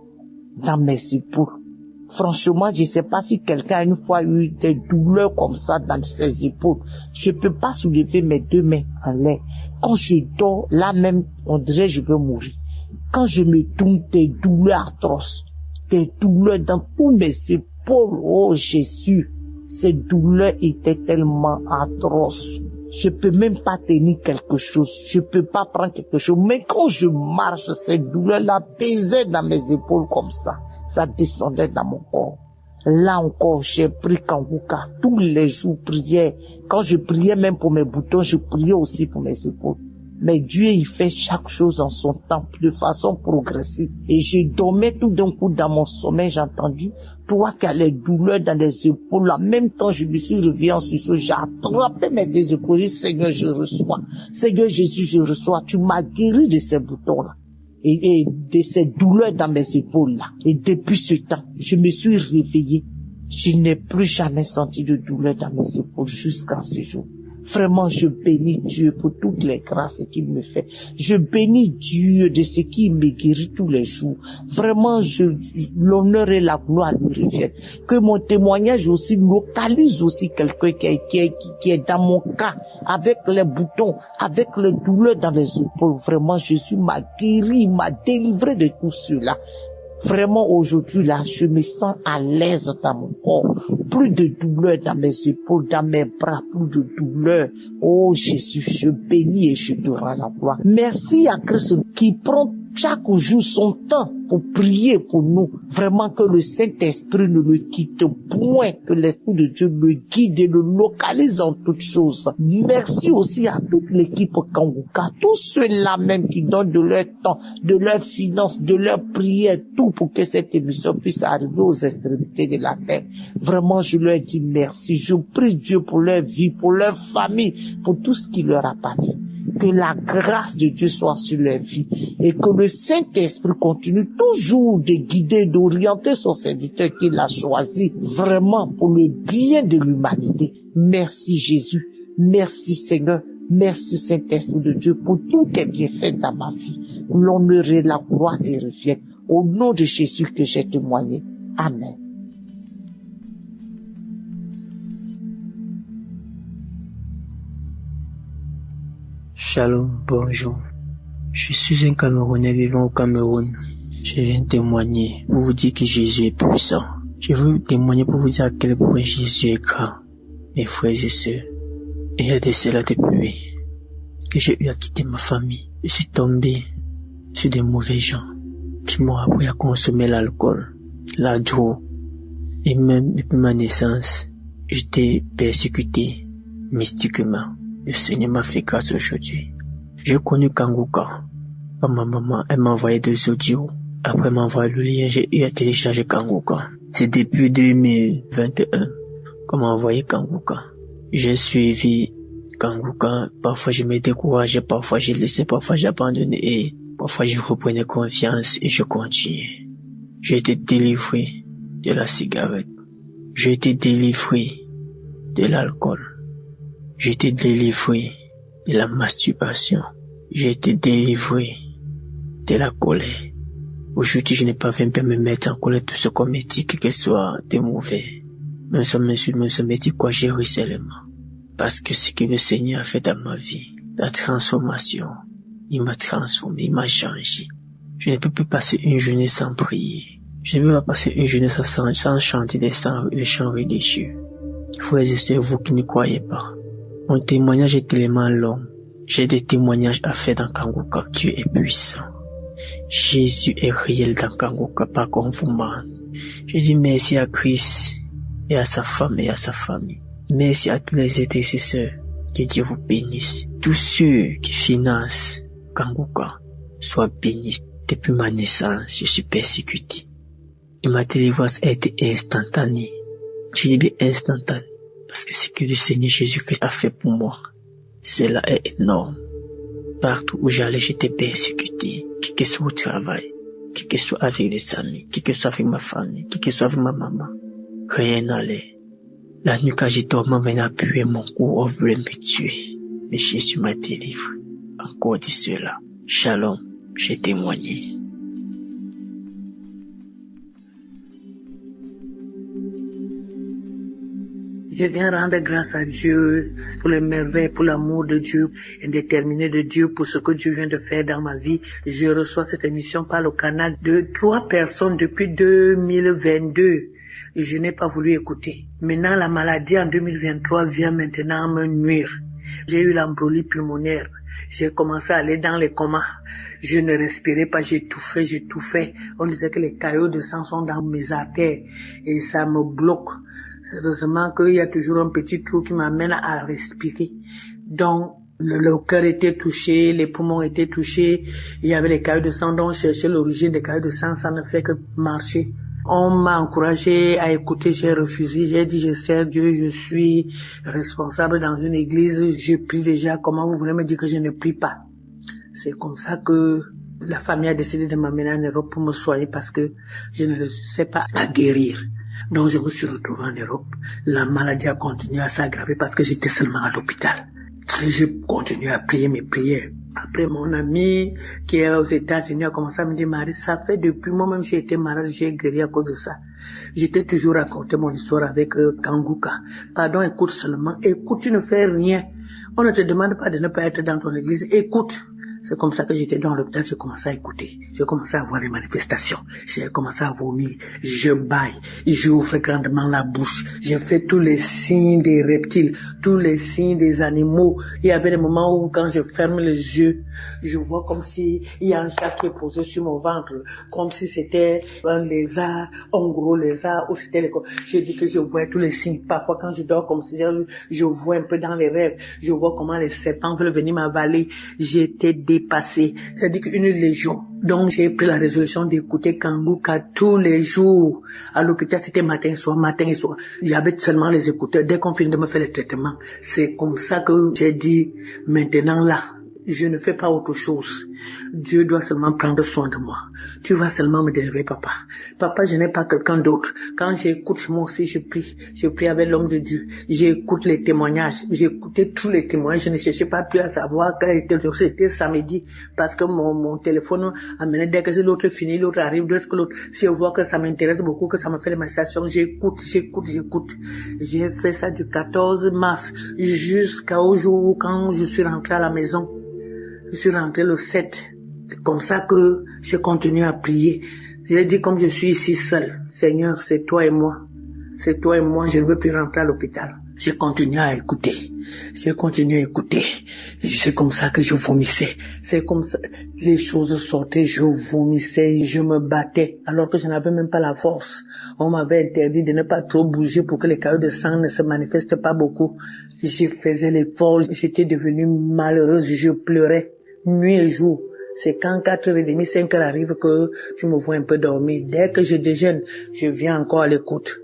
dans mes épaules. Franchement, je ne sais pas si quelqu'un a une fois eu des douleurs comme ça dans ses épaules. Je ne peux pas soulever mes deux mains en l'air. Quand je dors, là même, on dirait que je veux mourir. Quand je me tourne, des douleurs atroces, des douleurs dans tous mes épaules. Oh Jésus, ces douleurs étaient tellement atroces. Je peux même pas tenir quelque chose. Je peux pas prendre quelque chose. Mais quand je marche, ces douleurs-là pesaient dans mes épaules comme ça. Ça descendait dans mon corps. Là encore, j'ai pris Kanguka. Tous les jours, prière. Quand je priais même pour mes boutons, je priais aussi pour mes épaules. Mais Dieu, il fait chaque chose en son temps, de façon progressive. Et je dormais tout d'un coup dans mon sommeil, j'ai entendu, toi qui as les douleurs dans les épaules, en même temps, je me suis réveillé en sursaut, j'ai attrapé mes deux épaules, j'ai dit, Seigneur, je reçois. Seigneur Jésus, je reçois. Tu m'as guéri de ces boutons-là. Et de ces douleurs dans mes épaules-là. Et depuis ce temps, je me suis réveillé. Je n'ai plus jamais senti de douleur dans mes épaules jusqu'à ce jour. Vraiment, je bénis Dieu pour toutes les grâces qu'il me fait. Je bénis Dieu de ce qu'il me guérit tous les jours. Vraiment, l'honneur et la gloire lui reviennent. Que mon témoignage aussi localise aussi quelqu'un qui est dans mon cas, avec les boutons, avec les douleurs dans les épaules. Vraiment, Jésus m'a guéri, m'a délivré de tout cela. Vraiment, aujourd'hui, là, je me sens à l'aise dans mon corps. Plus de douleur dans mes épaules, dans mes bras, plus de douleur. Oh, Jésus, je bénis et je te rends la gloire. Merci à Christ qui prend chaque jour son temps pour prier pour nous. Vraiment que le Saint-Esprit ne le quitte point, que l'Esprit de Dieu le guide et le localise en toutes choses. Merci aussi à toute l'équipe Kanguka, tous ceux-là même qui donnent de leur temps, de leurs finances, de leur prière, tout pour que cette émission puisse arriver aux extrémités de la terre. Vraiment, je leur dis merci. Je prie Dieu pour leur vie, pour leur famille, pour tout ce qui leur appartient. Que la grâce de Dieu soit sur leur vie et que le Saint-Esprit continue toujours de guider, d'orienter son serviteur qu'il a choisi vraiment pour le bien de l'humanité. Merci Jésus, merci Seigneur, merci Saint-Esprit de Dieu pour tous tes bienfaits dans ma vie. L'honneur et la gloire te reviennent. Au nom de Jésus que j'ai témoigné. Amen. Shalom, bonjour. Je suis un Camerounais vivant au Cameroun. Je viens témoigner pour vous dire que Jésus est puissant. Je veux témoigner pour vous dire à quel point Jésus est grand. Mes frères et sœurs, il y a de cela depuis que j'ai eu à quitter ma famille. Je suis tombé sur des mauvais gens qui m'ont appris à consommer l'alcool, la drogue. Et même depuis ma naissance, j'étais persécuté mystiquement. Le Seigneur m'a fait grâce aujourd'hui. J'ai connu Kanguka. Ma maman, elle m'a envoyé des audios. Après m'envoyer le lien, j'ai eu à télécharger Kanguka. C'est depuis 2021 qu'on m'a envoyé Kanguka. J'ai suivi Kanguka. Parfois je me décourageais, parfois j'ai laissé, parfois j'ai abandonné et parfois je reprenais confiance et je continuais. J'ai été délivré de la cigarette. J'ai été délivré de l'alcool. J'ai été délivré de la masturbation. J'ai été délivré de la colère. Aujourd'hui, je n'ai pas fait me mettre en colère tout ce qu'on me dit, que ce soit de mauvais. Même si on m'insulte, même si on me dit quoi, j'ai ri seulement. Parce que ce que le Seigneur a fait dans ma vie, la transformation, il m'a transformé, il m'a changé. Je ne peux plus passer une journée sans prier. Je ne veux pas passer une journée sans chanter des chants religieux. Frères et sœurs, vous qui ne croyez pas, mon témoignage est tellement long. J'ai des témoignages à faire dans Kanguka. Dieu est puissant. Jésus est réel dans Kanguka, pas qu'on vous ment. Je dis merci à Christ et à sa femme et à sa famille. Merci à tous les intercesseurs. Que Dieu vous bénisse. Tous ceux qui financent Kanguka soient bénis. Depuis ma naissance, je suis persécuté. Et ma délivrance a été instantanée. Je dis bien instantanée. Parce que ce que le Seigneur Jésus-Christ a fait pour moi, cela est énorme. Partout où j'allais, j'étais persécuté. Qui que soit au travail, qui que soit avec les amis, qui que soit avec ma famille, qui que soit avec ma maman. Rien n'allait. La nuit quand j'ai dormi, on venait appuyer mon cou, on voulait me tuer. Mais Jésus m'a délivré. Encore de cela. Shalom, j'ai témoigné. Je viens rendre grâce à Dieu pour les merveilles, pour l'amour de Dieu, indéterminé de Dieu, pour ce que Dieu vient de faire dans ma vie. Je reçois cette émission par le canal de 3 personnes depuis 2022. Et je n'ai pas voulu écouter. Maintenant, la maladie en 2023 vient maintenant me nuire. J'ai eu l'embolie pulmonaire. J'ai commencé à aller dans les comas. Je ne respirais pas, j'étouffais. On disait que les caillots de sang sont dans mes artères et ça me bloque. Heureusement qu'il y a toujours un petit trou qui m'amène à respirer. Donc, le cœur était touché, les poumons étaient touchés, il y avait les caillots de sang, donc chercher l'origine des caillots de sang, ça ne fait que marcher. On m'a encouragé à écouter, j'ai refusé, j'ai dit je sers Dieu, je suis responsable dans une église, je prie déjà, comment vous voulez me dire que je ne prie pas? C'est comme ça que la famille a décidé de m'amener en Europe pour me soigner parce que je ne sais pas à guérir. Donc je me suis retrouvé en Europe. La maladie a continué à s'aggraver parce que j'étais seulement à l'hôpital. Je continue à prier mes prières. Après, mon ami qui est aux États-Unis a commencé à me dire, Marie, ça fait depuis moi-même j'ai été malade, j'ai guéri à cause de ça. J'étais toujours raconté mon histoire avec Kanguka. Pardon, écoute seulement. Écoute, tu ne fais rien. On ne te demande pas de ne pas être dans ton église. Écoute. C'est comme ça que j'étais dans l'hôpital, j'ai commencé à écouter. J'ai commencé à voir les manifestations. J'ai commencé à vomir. Je baille. J'ouvre grandement la bouche. J'ai fait tous les signes des reptiles, tous les signes des animaux. Il y avait des moments où quand je ferme les yeux, je vois comme si il y a un chat qui est posé sur mon ventre, comme si c'était un lézard, un gros lézard, ou c'était je dis que je vois tous les signes. Parfois quand je dors comme si je vois un peu dans les rêves, je vois comment les serpents veulent venir m'avaler. J'étais dépassé, c'est-à-dire qu'une légion. Donc j'ai pris la résolution d'écouter Kanguka tous les jours. À l'hôpital, c'était matin et soir. J'avais seulement les écouteurs. Dès qu'on finit de me faire le traitement, c'est comme ça que j'ai dit, maintenant là, je ne fais pas autre chose. Dieu doit seulement prendre soin de moi. Tu vas seulement me délivrer, papa. Papa, je n'ai pas quelqu'un d'autre. Quand j'écoute, moi aussi, je prie. Je prie avec l'homme de Dieu. J'écoute les témoignages. J'écoutais tous les témoignages. Je ne cherchais pas plus à savoir quel était le jour. C'était samedi. Parce que mon téléphone amenait dès que l'autre finit, l'autre arrive, dès que l'autre. Si je vois que ça m'intéresse beaucoup, que ça me fait les manifestations, j'écoute. J'ai fait ça du 14 mars jusqu'au jour où quand je suis rentré à la maison. Je suis rentré le 7. C'est comme ça que je continue à prier. J'ai dit comme je suis ici seul, Seigneur, c'est toi et moi. C'est toi et moi, je ne veux plus rentrer à l'hôpital. J'ai continué à écouter. C'est comme ça que je vomissais. C'est comme ça, les choses sortaient, je vomissais, je me battais, alors que je n'avais même pas la force. On m'avait interdit de ne pas trop bouger pour que les caillots de sang ne se manifestent pas beaucoup. Je faisais l'effort, j'étais devenue malheureuse, je pleurais, nuit et jour. C'est quand 4h30, 5h arrive que tu me vois un peu dormir. Dès que je déjeune, je viens encore à l'écoute.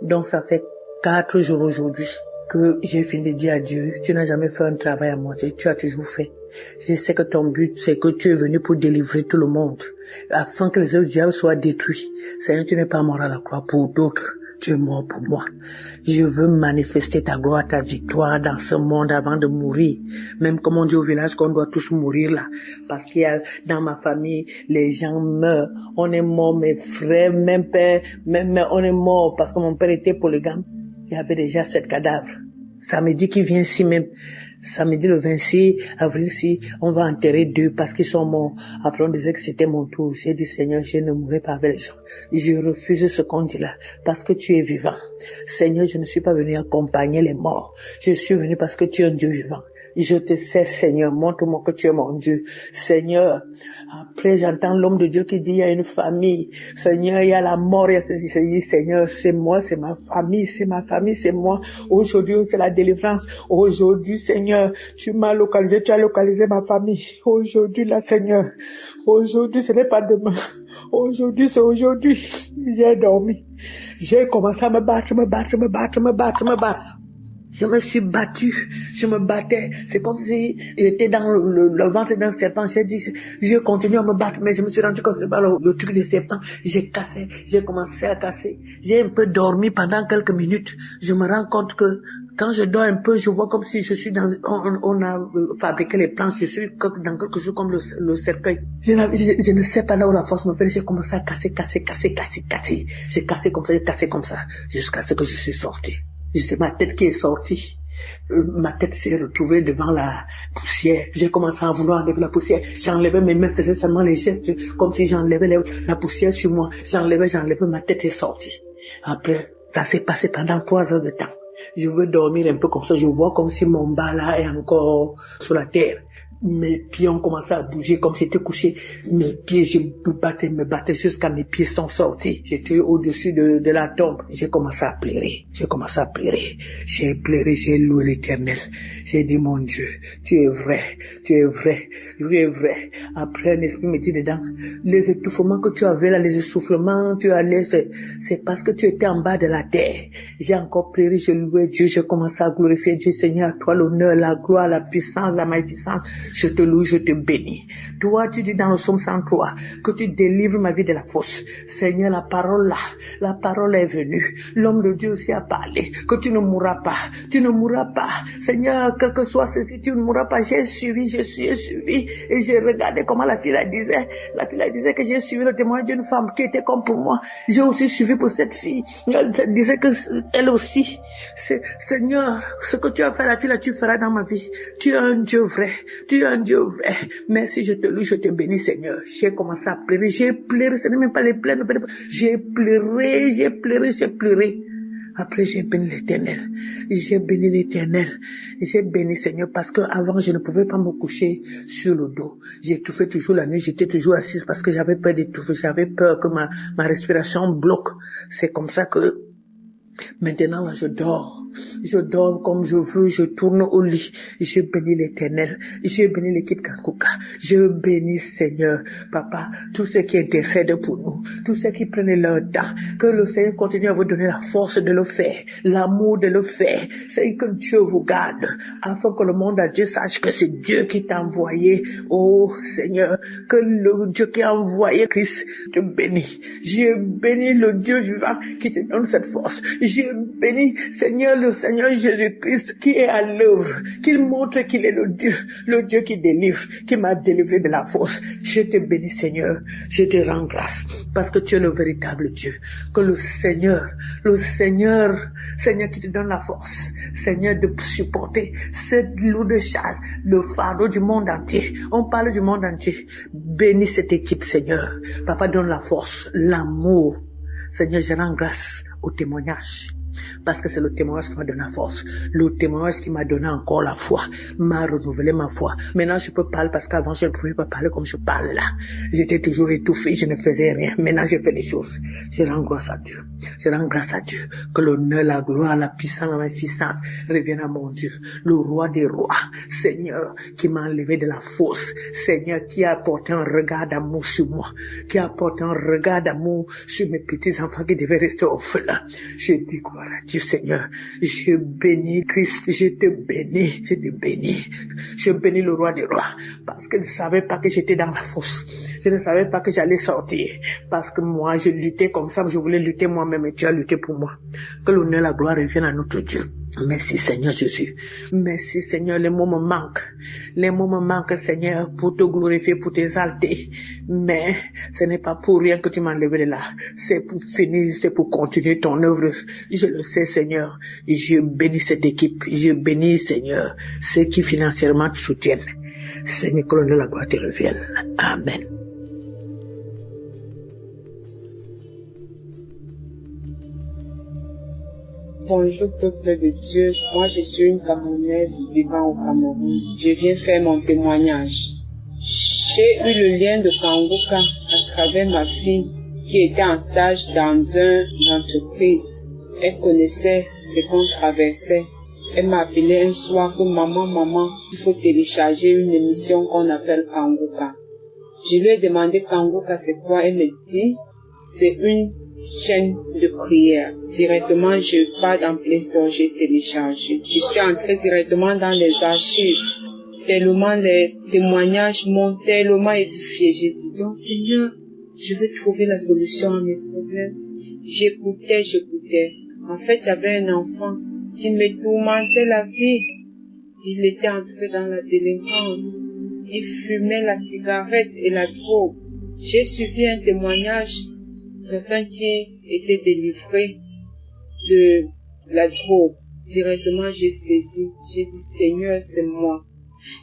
Donc ça fait 4 jours aujourd'hui que j'ai fini de dire à Dieu, tu n'as jamais fait un travail à moitié, tu as toujours fait. Je sais que ton but, c'est que tu es venu pour délivrer tout le monde, afin que les œuvres du diable soient détruits. Seigneur, tu n'es pas mort à la croix pour d'autres. Tu es mort pour moi. Je veux manifester ta gloire, ta victoire dans ce monde avant de mourir. Même comme on dit au village qu'on doit tous mourir là. Parce qu'il y a dans ma famille, les gens meurent. On est mort, mes frères, même père, même on est mort parce que mon père était polygame. Il y avait déjà 7 cadavres. Samedi qui vient ici même. Samedi le 26 avril, si on va enterrer 2 parce qu'ils sont morts. Après, on disait que c'était mon tour. J'ai dit, Seigneur, je ne mourrai pas avec les gens. Je refuse ce qu'on dit là parce que tu es vivant. Seigneur, je ne suis pas venu accompagner les morts. Je suis venu parce que tu es un Dieu vivant. Je te sais, Seigneur, montre-moi que tu es mon Dieu. Seigneur, après j'entends l'homme de Dieu qui dit, il y a une famille. Seigneur, il y a la mort, il y a ceci. Seigneur, c'est moi, c'est ma famille, c'est moi. Aujourd'hui, c'est la délivrance. Aujourd'hui, Seigneur, tu m'as localisé, tu as localisé ma famille. Aujourd'hui, là, Seigneur. Aujourd'hui, ce n'est pas demain. Aujourd'hui, c'est aujourd'hui. J'ai dormi. J'ai commencé à me battre. Je me suis battu, je me battais. C'est comme si j'étais dans le ventre d'un serpent. J'ai continué à me battre, mais je me suis rendu compte que c'est pas le truc du serpent. J'ai commencé à casser. J'ai un peu dormi pendant quelques minutes. Je me rends compte que quand je dors un peu, je vois comme si je suis on a fabriqué les planches, je suis dans quelque chose comme le cercueil. Je ne sais pas là où la force me fait. J'ai commencé à casser. J'ai cassé comme ça, jusqu'à ce que je suis sorti. C'est ma tête qui est sortie. Ma tête s'est retrouvée devant la poussière. J'ai commencé à vouloir enlever la poussière. J'enlevais mes mains, faisais seulement les gestes comme si j'enlevais la poussière sur moi. J'enlevais, ma tête est sortie. Après, ça s'est passé pendant 3 heures de temps. Je veux dormir un peu comme ça. Je vois comme si mon bas là est encore sur la terre. Mes pieds ont commencé à bouger comme si j'étais couché. Mes pieds, je me battais jusqu'à mes pieds sont sortis. J'étais au-dessus de la tombe. J'ai commencé à pleurer. J'ai pleuré, j'ai loué l'Éternel. J'ai dit, mon Dieu, tu es vrai. Après, un esprit me dit dedans, les étouffements que tu avais là, les essoufflements, c'est parce que tu étais en bas de la terre. J'ai encore pleuré, j'ai loué Dieu, j'ai commencé à glorifier Dieu. Seigneur, à toi l'honneur, la gloire, la puissance, la magnificence. Je te loue, je te bénis. Toi, tu dis dans le psaume 103 que tu délivres ma vie de la fosse. Seigneur, la parole est venue. L'homme de Dieu aussi a parlé que tu ne mourras pas. Seigneur, quel que soit ceci, tu ne mourras pas. J'ai suivi et j'ai regardé comment la fille disait. La fille disait que j'ai suivi le témoignage d'une femme qui était comme pour moi. J'ai aussi suivi pour cette fille. Elle disait que elle aussi. Seigneur, ce que tu as fait à la fille là, tu feras dans ma vie. Tu es un Dieu vrai. Merci, je te loue, je te bénis, Seigneur. J'ai commencé à pleurer. Ce n'est même pas les pleurs. J'ai pleuré. Après, j'ai béni l'Éternel. J'ai béni, Seigneur, parce que avant je ne pouvais pas me coucher sur le dos. J'étouffais toujours la nuit, j'étais toujours assise parce que j'avais peur d'étouffer. J'avais peur que ma respiration bloque. C'est comme ça que maintenant, là, je dors comme je veux, je tourne au lit. Je bénis l'Éternel, je bénis l'équipe Kakuka, je bénis Seigneur, Papa, tous ceux qui intercèdent pour nous, tous ceux qui prennent leur temps, que le Seigneur continue à vous donner la force de le faire, l'amour de le faire. C'est que Dieu vous garde, afin que le monde entier sache que c'est Dieu qui t'a envoyé. Oh Seigneur, que le Dieu qui a envoyé Christ te bénit. Je bénis le Dieu vivant qui te donne cette force. Je bénis Seigneur, le Seigneur Jésus-Christ qui est à l'œuvre, qu'il montre qu'il est le Dieu qui délivre, qui m'a délivré de la fosse. Je te bénis Seigneur, je te rends grâce parce que tu es le véritable Dieu. Que le Seigneur qui te donne la force, Seigneur, de supporter cette lourde charge, le fardeau du monde entier. On parle du monde entier. Bénis cette équipe Seigneur. Papa, donne la force, l'amour. Seigneur, je rends grâce au témoignage. Parce que c'est le témoignage qui m'a donné la force. Le témoignage qui m'a donné encore la foi. M'a renouvelé ma foi. Maintenant, je peux parler parce qu'avant, je ne pouvais pas parler comme je parle là. J'étais toujours étouffé, je ne faisais rien. Maintenant, je fais les choses. Je rends grâce à Dieu. Que l'honneur, la gloire, la puissance, la magnificence reviennent à mon Dieu. Le roi des rois. Seigneur, qui m'a enlevé de la fosse. Seigneur, qui a apporté un regard d'amour sur moi. Qui a apporté un regard d'amour sur mes petits enfants qui devaient rester orphelins. Je dis gloire à Dieu Seigneur. Je bénis Christ. Je bénis le roi des rois. Parce que je ne savais pas que j'étais dans la fosse. Je ne savais pas que j'allais sortir. Parce que moi, je luttais comme ça. Je voulais lutter moi-même et tu as lutté pour moi. Que l'honneur et la gloire reviennent à notre Dieu. Merci Seigneur Jésus. Merci Seigneur, les mots me manquent. Les mots me manquent Seigneur pour te glorifier, pour t'exalter. Mais ce n'est pas pour rien que tu m'as levé de là. C'est pour finir, c'est pour continuer ton œuvre. Je le sais Seigneur. Je bénis cette équipe. Je bénis Seigneur ceux qui financièrement te soutiennent. Seigneur, que l'honneur de la gloire te revienne. Amen. Bonjour peuple de Dieu, moi je suis une Camerounaise vivant au Cameroun. Je viens faire mon témoignage. J'ai eu le lien de Kangoka à travers ma fille qui était en stage dans une entreprise. Elle connaissait ce qu'on traversait. Elle m'a appelé un soir que maman, il faut télécharger une émission qu'on appelle Kangoka. Je lui ai demandé Kangoka c'est quoi, elle me dit c'est une chaîne de prière. Directement, je pars dans Play Store, j'ai téléchargé. Je suis entrée directement dans les archives. Tellement les témoignages m'ont tellement édifié. J'ai dit, donc Seigneur, je veux trouver la solution à mes problèmes. J'écoutais. En fait, j'avais un enfant qui me tourmentait la vie. Il était entré dans la délinquance. Il fumait la cigarette et la drogue. J'ai suivi un témoignage. Quelqu'un qui était délivré de la drogue. Directement, j'ai saisi. J'ai dit, Seigneur, c'est moi.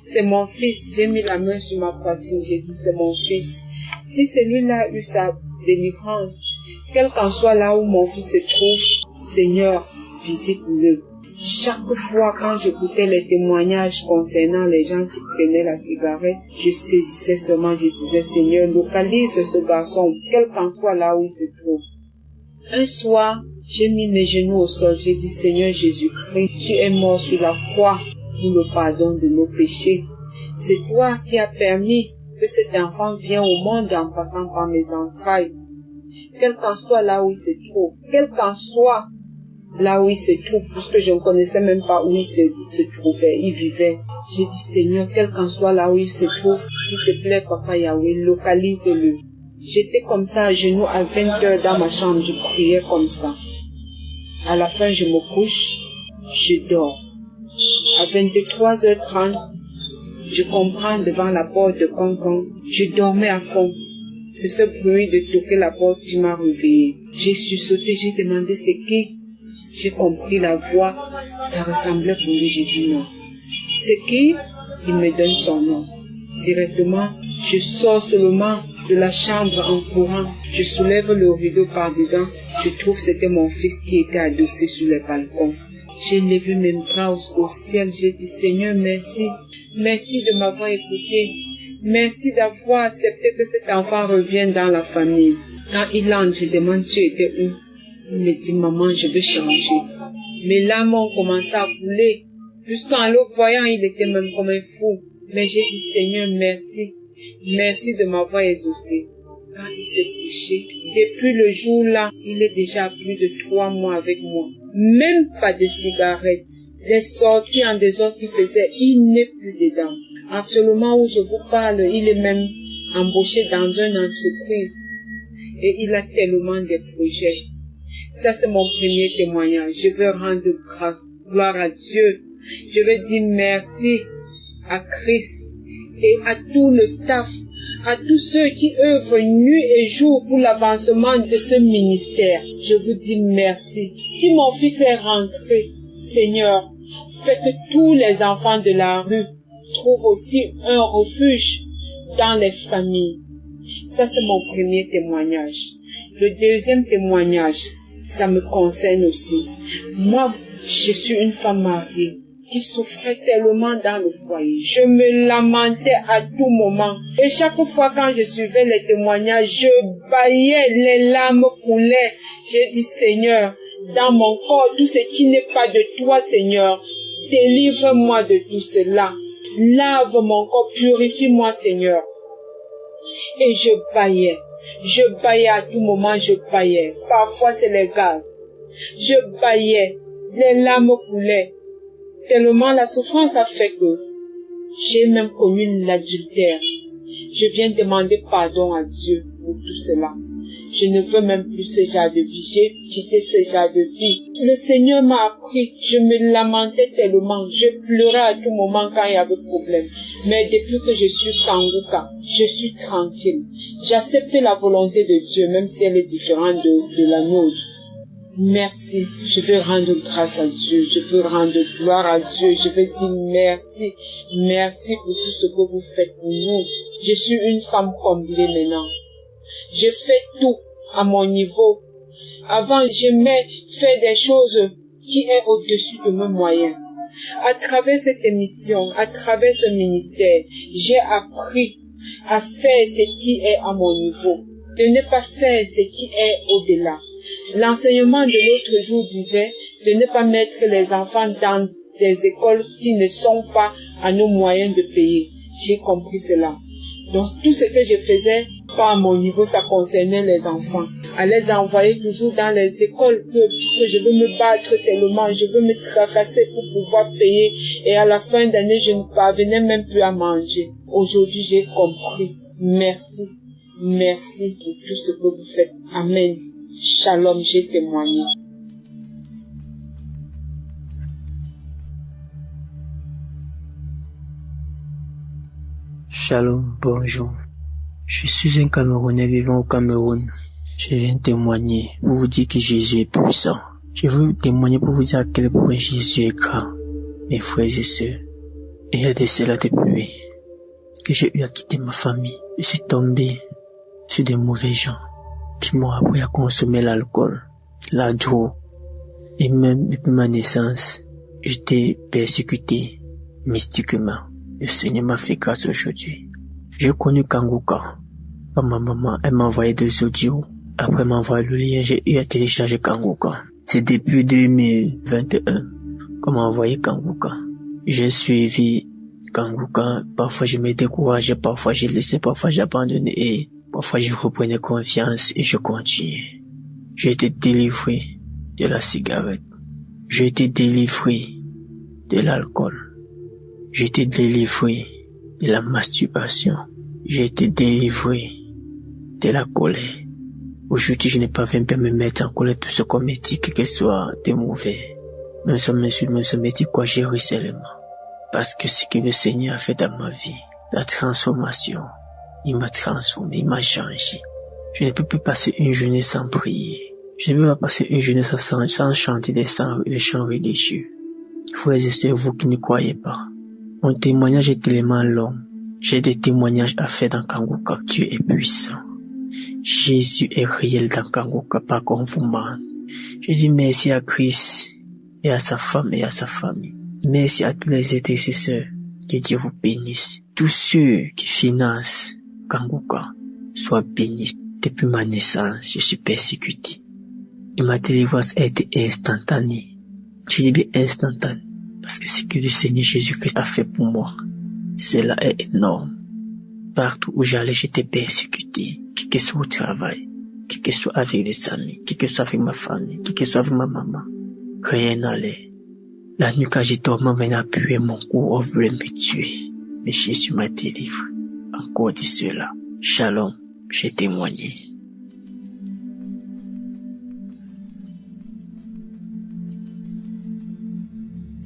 C'est mon fils. J'ai mis la main sur ma poitrine. J'ai dit, c'est mon fils. Si celui-là a eu sa délivrance, quel qu'en soit là où mon fils se trouve, Seigneur, visite-le. Chaque fois quand j'écoutais les témoignages concernant les gens qui prenaient la cigarette, je saisissais seulement, je disais, Seigneur, localise ce garçon, quel qu'en soit là où il se trouve. Un soir, j'ai mis mes genoux au sol, j'ai dit, Seigneur Jésus-Christ, tu es mort sur la croix pour le pardon de nos péchés. C'est toi qui as permis que cet enfant vienne au monde en passant par mes entrailles. Quel qu'en soit là où il se trouve, quel qu'en soit là où il se trouve, puisque je ne connaissais même pas où il se trouvait, il vivait. J'ai dit, Seigneur, quel qu'en soit là où il se trouve, s'il te plaît, Papa Yahweh, localise-le. J'étais comme ça, à genoux, à 20 heures dans ma chambre, je priais comme ça. À la fin, je me couche, je dors. À 23h30, je comprends devant la porte de Concon, je dormais à fond. C'est ce bruit de toquer la porte qui m'a réveillé. J'ai sursauté, j'ai demandé c'est qui. J'ai compris la voix, ça ressemblait pour lui, j'ai dit non. C'est qui? Il me donne son nom. Directement, je sors seulement de la chambre en courant. Je soulève le rideau par dedans. Je trouve que c'était mon fils qui était adossé sur le balcon. J'ai levé mes bras au ciel. J'ai dit, Seigneur, merci. Merci de m'avoir écouté. Merci d'avoir accepté que cet enfant revienne dans la famille. Quand il entre, je demande, tu étais où? Il me dit, maman, je veux changer. Mes larmes ont commencé à couler. Jusqu'en le voyant, il était même comme un fou. Mais j'ai dit, Seigneur, merci. Merci de m'avoir exaucé. Quand il s'est couché, depuis le jour-là, il est déjà plus de 3 mois avec moi. Même pas de cigarette. Les sorties en désordre qu'il faisait, il n'est plus dedans. Actuellement où je vous parle, il est même embauché dans une entreprise. Et il a tellement de projets. Ça, c'est mon premier témoignage. Je veux rendre grâce, gloire à Dieu. Je veux dire merci à Christ et à tout le staff, à tous ceux qui œuvrent nuit et jour pour l'avancement de ce ministère. Je vous dis merci. Si mon fils est rentré, Seigneur, fais que tous les enfants de la rue trouvent aussi un refuge dans les familles. Ça, c'est mon premier témoignage. Le deuxième témoignage, ça me concerne aussi. Moi, je suis une femme mariée qui souffrait tellement dans le foyer. Je me lamentais à tout moment. Et chaque fois quand je suivais les témoignages, je bâillais, les larmes coulaient. J'ai dit, Seigneur, dans mon corps, tout ce qui n'est pas de toi, Seigneur, délivre-moi de tout cela. Lave mon corps, purifie-moi, Seigneur. Et je bâillais. Je bâillais à tout moment, je bâillais. Parfois, c'est les gaz. Je bâillais. Les larmes coulaient. Tellement la souffrance a fait que j'ai même commis l'adultère. Je viens demander pardon à Dieu pour tout cela. Je ne veux même plus ce genre de vie. J'ai quitté ce genre de vie. Le Seigneur m'a appris. Je me lamentais tellement. Je pleurais à tout moment quand il y avait problème. Mais depuis que je suis Kanguka, je suis tranquille. J'accepte la volonté de Dieu, même si elle est différente de la nôtre. Merci. Je veux rendre grâce à Dieu. Je veux rendre gloire à Dieu. Je veux dire merci. Merci pour tout ce que vous faites pour nous. Je suis une femme comblée maintenant. Je fais tout à mon niveau. Avant, j'aimais faire des choses qui est au-dessus de mes moyens. À travers cette émission, à travers ce ministère, j'ai appris à faire ce qui est à mon niveau, de ne pas faire ce qui est au-delà. L'enseignement de l'autre jour disait de ne pas mettre les enfants dans des écoles qui ne sont pas à nos moyens de payer. J'ai compris cela. Donc tout ce que je faisais, pas à mon niveau, ça concernait les enfants. À les envoyer toujours dans les écoles que je veux me battre tellement, je veux me tracasser pour pouvoir payer. Et à la fin d'année, je ne parvenais même plus à manger. Aujourd'hui, j'ai compris. Merci. Merci pour tout ce que vous faites. Amen. Shalom, j'ai témoigné. Shalom, bonjour. Je suis un Camerounais vivant au Cameroun. Je viens témoigner pour vous dire que Jésus est puissant. Je veux témoigner pour vous dire à quel point Jésus est grand. Mes frères et sœurs, il y a de cela depuis que j'ai eu à quitter ma famille. Je suis tombé sur des mauvais gens qui m'ont appris à consommer l'alcool, la drogue. Et même depuis ma naissance, j'étais persécuté mystiquement. Le Seigneur m'a fait grâce aujourd'hui. J'ai connu Kanguka. Ma maman, elle m'a envoyé des audios. Après m'envoyer le lien, j'ai eu à télécharger Kanguka. C'est depuis 2021 qu'on m'a envoyé Kanguka. J'ai suivi Kanguka. Parfois je me décourageais, parfois j'ai laissé, parfois j'ai abandonné et parfois je reprenais confiance et je continuais. J'ai été délivré de la cigarette. J'ai été délivré de l'alcool. J'ai été délivré de la masturbation. J'ai été délivré de la colère. Aujourd'hui, je n'ai pas même me mettre en colère tout ce qu'on me dit, que ce soit de mauvais. Nous sommes dit quoi gérer seulement. Parce que ce que le Seigneur a fait dans ma vie, la transformation, il m'a transformé, il m'a changé. Je ne peux plus passer une journée sans prier. Je ne peux pas passer une journée sans chanter des chants religieux. Frères et sœurs, vous qui ne croyez pas, mon témoignage est tellement long. J'ai des témoignages à faire dans Kanguka. Dieu est puissant. Jésus est réel dans Kanguka, pas comme vous ment. Je dis merci à Christ et à sa femme et à sa famille. Merci à tous les intercesseurs. Que Dieu vous bénisse. Tous ceux qui financent Kanguka soient bénis. Depuis ma naissance, je suis persécuté. Et ma délivrance a été instantanée. Je dis bien instantanée. Parce que ce que le Seigneur Jésus-Christ a fait pour moi, cela est énorme. Partout où j'allais, j'étais persécuté. Quel que soit au travail, quel que soit avec les amis, quel que soit avec ma famille, quel que soit avec ma maman. Rien n'allait. La nuit quand j'ai dormi, on venait appuyer mon cou, on voulait me tuer. Mais Jésus m'a délivré. Encore de cela. Shalom, j'ai témoigné.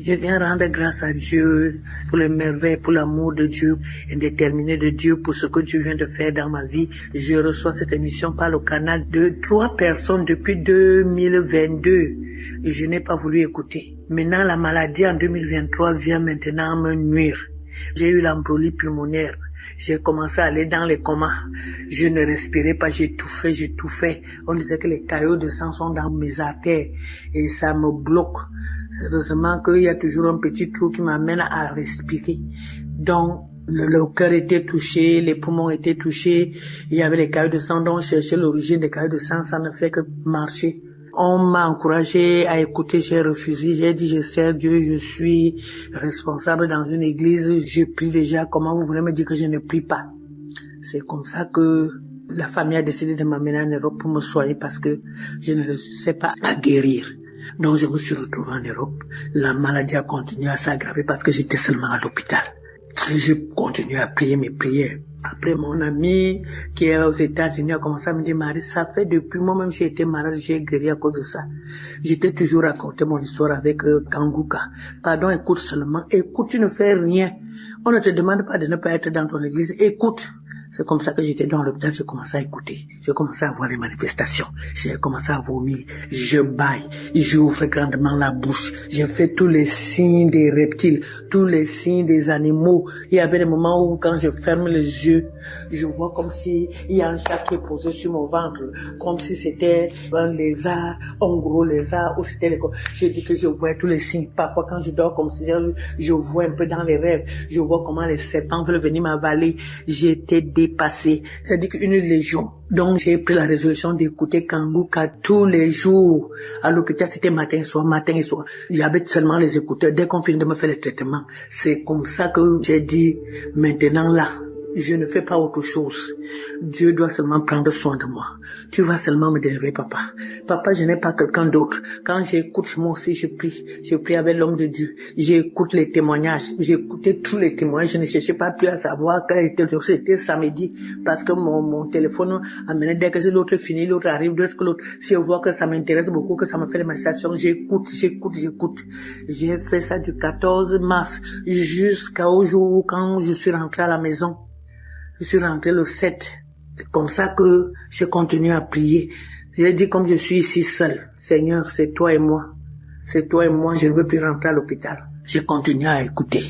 Je viens rendre grâce à Dieu pour les merveilles, pour l'amour de Dieu, indéterminé de Dieu, pour ce que Dieu vient de faire dans ma vie. Je reçois cette émission par le canal de 3 personnes depuis 2022 et je n'ai pas voulu écouter. Maintenant, la maladie en 2023 vient maintenant me nuire. J'ai eu l'embolie pulmonaire. J'ai commencé à aller dans les comas. Je ne respirais pas, j'étouffais. On disait que les caillots de sang sont dans mes artères et ça me bloque. Heureusement qu'il y a toujours un petit trou qui m'amène à respirer. Donc, le cœur était touché, les poumons étaient touchés, il y avait les caillots de sang, donc chercher l'origine des caillots de sang, ça ne fait que marcher. On m'a encouragé à écouter, j'ai refusé, j'ai dit je sers Dieu, je suis responsable dans une église, je prie déjà, comment vous voulez me dire que je ne prie pas? C'est comme ça que la famille a décidé de m'amener en Europe pour me soigner parce que je ne sais pas à guérir. Donc je me suis retrouvé en Europe, la maladie a continué à s'aggraver parce que j'étais seulement à l'hôpital. Je continuais à prier mes prières. Après, mon ami qui est aux États-Unis a commencé à me dire, Marie, ça fait depuis moi-même j'ai été malade, j'ai guéri à cause de ça. J'étais toujours raconté mon histoire avec Kanguka. Pardon, écoute seulement. Écoute, tu ne fais rien. On ne te demande pas de ne pas être dans ton église. Écoute. C'est comme ça que j'étais dans l'hôpital, j'ai commencé à écouter. J'ai commencé à voir les manifestations. J'ai commencé à vomir. Je baille. J'ouvre grandement la bouche. J'ai fait tous les signes des reptiles, tous les signes des animaux. Il y avait des moments où quand je ferme les yeux, je vois comme si il y a un chat qui est posé sur mon ventre, comme si c'était un lézard, un gros lézard, ou c'était les... Je dis que je vois tous les signes. Parfois quand je dors comme si je vois un peu dans les rêves. Je vois comment les serpents veulent venir m'avaler. J'étais dépassé, c'est-à-dire qu'une légion. Donc j'ai pris la résolution d'écouter Kanguka tous les jours. À l'hôpital, c'était matin et soir, matin et soir. J'avais seulement les écouteurs. Dès qu'on finit de me faire le traitement, c'est comme ça que j'ai dit, maintenant là, je ne fais pas autre chose. Dieu doit seulement prendre soin de moi. Tu vas seulement me délivrer, papa. Papa, je n'ai pas quelqu'un d'autre. Quand j'écoute, moi aussi, je prie. Je prie avec l'homme de Dieu. J'écoute les témoignages. J'écoutais tous les témoignages. Je ne cherchais pas plus à savoir quel était le jour. C'était samedi. Parce que mon téléphone amenait, dès que l'autre finit, l'autre arrive, dès que l'autre, si je vois que ça m'intéresse beaucoup, que ça me fait des manifestations, j'écoute. J'ai fait ça du 14 mars jusqu'au jour où quand je suis rentré à la maison. Je suis rentré le 7. C'est comme ça que je continue à prier. J'ai dit comme je suis ici seul, Seigneur, c'est toi et moi. C'est toi et moi, je ne veux plus rentrer à l'hôpital. J'ai continué à écouter.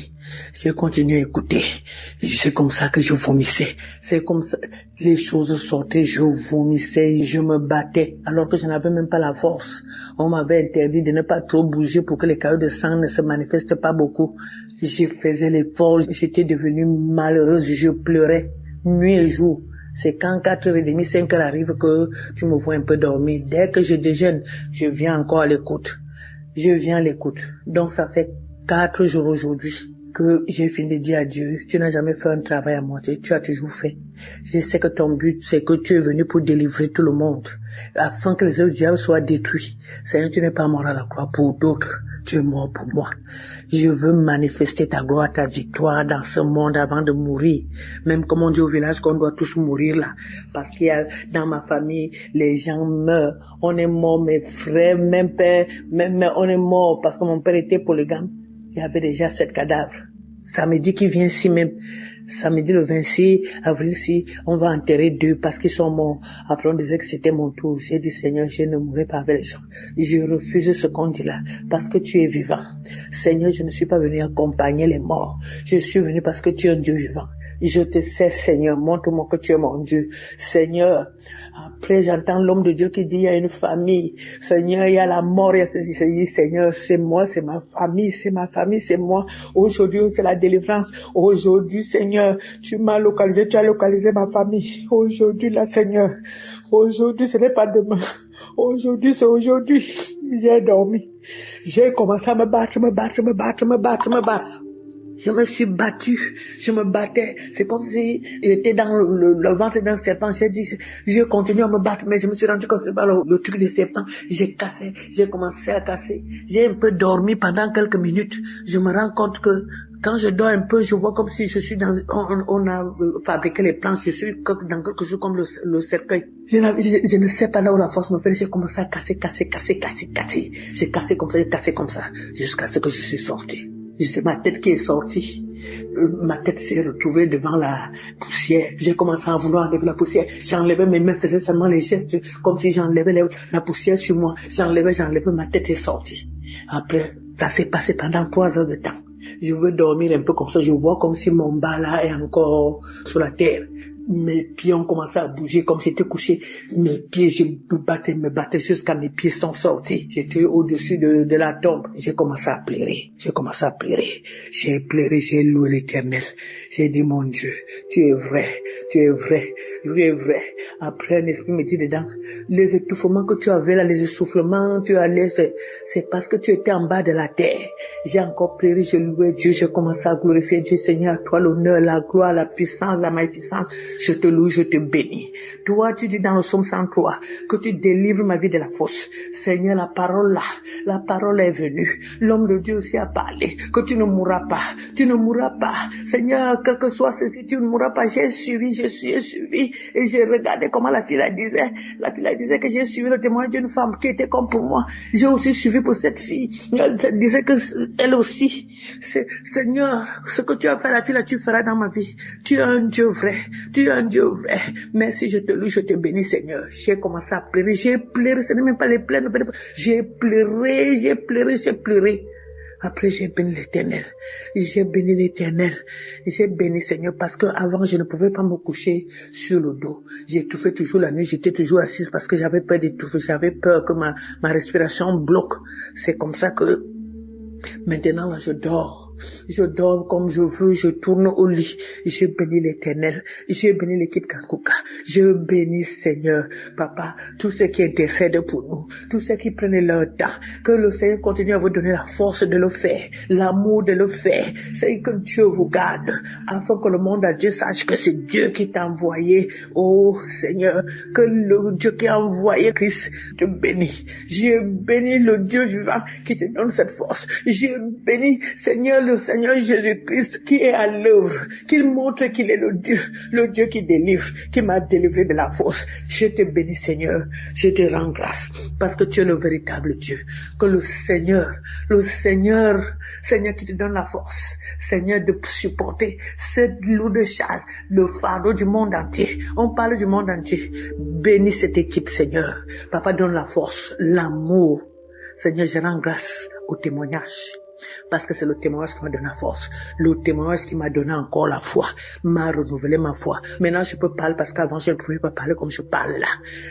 C'est comme ça que je vomissais. C'est comme ça, les choses sortaient, je vomissais, je me battais, alors que je n'avais même pas la force. On m'avait interdit de ne pas trop bouger pour que les caillots de sang ne se manifestent pas beaucoup. Je faisais l'effort, j'étais devenue malheureuse, je pleurais, nuit et jour. C'est quand 4h30, 5h arrive que tu me vois un peu dormir. Dès que je déjeune, je viens encore à l'écoute. Donc ça fait 4 jours aujourd'hui que j'ai fini de dire à Dieu, tu n'as jamais fait un travail à moitié, tu as toujours fait. Je sais que ton but, c'est que tu es venu pour délivrer tout le monde, afin que les œuvres du diable soient détruits. Seigneur, tu n'es pas mort à la croix pour d'autres, tu es mort pour moi. Je veux manifester ta gloire, ta victoire dans ce monde avant de mourir. Même comme on dit au village qu'on doit tous mourir là. Parce qu'il y a, dans ma famille, les gens meurent. On est mort, mes frères, même père, même on est mort parce que mon père était polygame. Il y avait déjà 7 cadavres. Samedi qui vient ici même, samedi le 26 avril, si on va enterrer 2 parce qu'ils sont morts. Après on disait que c'était mon tour. J'ai dit Seigneur, je ne mourrai pas avec les gens. Je refuse ce qu'on dit là parce que tu es vivant. Seigneur, je ne suis pas venu accompagner les morts. Je suis venu parce que tu es un Dieu vivant. Je te sais, Seigneur, montre-moi que tu es mon Dieu. Seigneur, après j'entends l'homme de Dieu qui dit il y a une famille. Seigneur, il y a la mort, il y a ceci. Seigneur, c'est moi, c'est ma famille, c'est moi. Aujourd'hui, c'est la délivrance. Aujourd'hui, Seigneur, tu m'as localisé, tu as localisé ma famille. Aujourd'hui, là, Seigneur. Aujourd'hui, ce n'est pas demain. Aujourd'hui, c'est aujourd'hui. J'ai dormi. J'ai commencé à me battre. Je me suis battue, je me battais. C'est comme si j'étais dans le ventre d'un serpent. J'ai dit, je continue à me battre, mais je me suis rendu compte que c'est pas le truc du serpent. J'ai commencé à casser. J'ai un peu dormi pendant quelques minutes. Je me rends compte que quand je dors un peu, je vois comme si je suis on a fabriqué les planches, je suis dans quelque chose comme le cercueil. Je ne sais pas là où la force me fait, j'ai commencé à casser. J'ai cassé comme ça, jusqu'à ce que je suis sorti. C'est ma tête qui est sortie. Ma tête s'est retrouvée devant la poussière. J'ai commencé à vouloir enlever la poussière. J'enlevais mes mains, faisais seulement les gestes comme si j'enlevais la poussière sur moi. J'enlevais, ma tête est sortie. Après, ça s'est passé pendant 3 heures de temps. Je veux dormir un peu comme ça. Je vois comme si mon bas là est encore sur la terre. Mes pieds ont commencé à bouger comme si j'étais couché. Mes pieds, je me battais jusqu'à mes pieds sont sortis. J'étais au-dessus de la tombe. J'ai commencé à pleurer. J'ai pleuré, j'ai loué l'Éternel. J'ai dit, mon Dieu, tu es vrai. Après, un esprit me dit dedans, les étouffements que tu avais là, les essoufflements, tu allais, c'est parce que tu étais en bas de la terre. J'ai encore pleuré, j'ai loué Dieu, j'ai commencé à glorifier Dieu. Seigneur, à toi l'honneur, la gloire, la puissance, la magnificence. Je te loue, je te bénis. Toi, tu dis dans le psaume 103 que tu délivres ma vie de la fosse. Seigneur, la parole est venue. L'homme de Dieu aussi a parlé, que tu ne mourras pas. Tu ne mourras pas. Seigneur, quel que soit ceci, tu ne mourras pas. J'ai suivi, et j'ai regardé comment la fille disait. La fille disait que j'ai suivi le témoignage d'une femme qui était comme pour moi. J'ai aussi suivi pour cette fille. Elle disait que elle aussi. Seigneur, ce que tu as fait à la fille là, tu feras dans ma vie. Tu es un Dieu vrai. Tu es un Dieu vrai. Merci, je te loue, je te bénis, Seigneur. J'ai commencé à pleurer. J'ai pleuré. Ce n'est même pas les pleurs. J'ai pleuré. Après, j'ai béni l'Éternel. J'ai béni, Seigneur, parce que avant, je ne pouvais pas me coucher sur le dos. J'étouffais toujours la nuit, j'étais toujours assise parce que j'avais peur d'étouffer, j'avais peur que ma respiration bloque. C'est comme ça que maintenant, là, je dors comme je veux, je tourne au lit. Je bénis l'Éternel, je bénis l'équipe Kanguka, je bénis Seigneur, Papa, tous ceux qui intercèdent pour nous, tous ceux qui prennent leur temps, que le Seigneur continue à vous donner la force de le faire, l'amour de le faire. C'est que Dieu vous garde, afin que le monde entier sache que c'est Dieu qui t'a envoyé, oh Seigneur, que le Dieu qui a envoyé Christ te bénit. Je bénis le Dieu vivant qui te donne cette force. Je bénis Seigneur, le Seigneur Jésus-Christ qui est à l'œuvre, qu'il montre qu'il est le Dieu qui délivre, qui m'a délivré de la fosse. Je te bénis Seigneur, je te rends grâce, parce que tu es le véritable Dieu. Que le Seigneur qui te donne la force, Seigneur, de supporter cette lourde charge, le fardeau du monde entier. On parle du monde entier. Bénis cette équipe Seigneur. Papa, donne la force, l'amour. Seigneur, je rends grâce au témoignage. Parce que c'est le témoignage qui m'a donné la force. Le témoignage qui m'a donné encore la foi. M'a renouvelé ma foi. Maintenant, je peux parler parce qu'avant, je ne pouvais pas parler comme je parle là.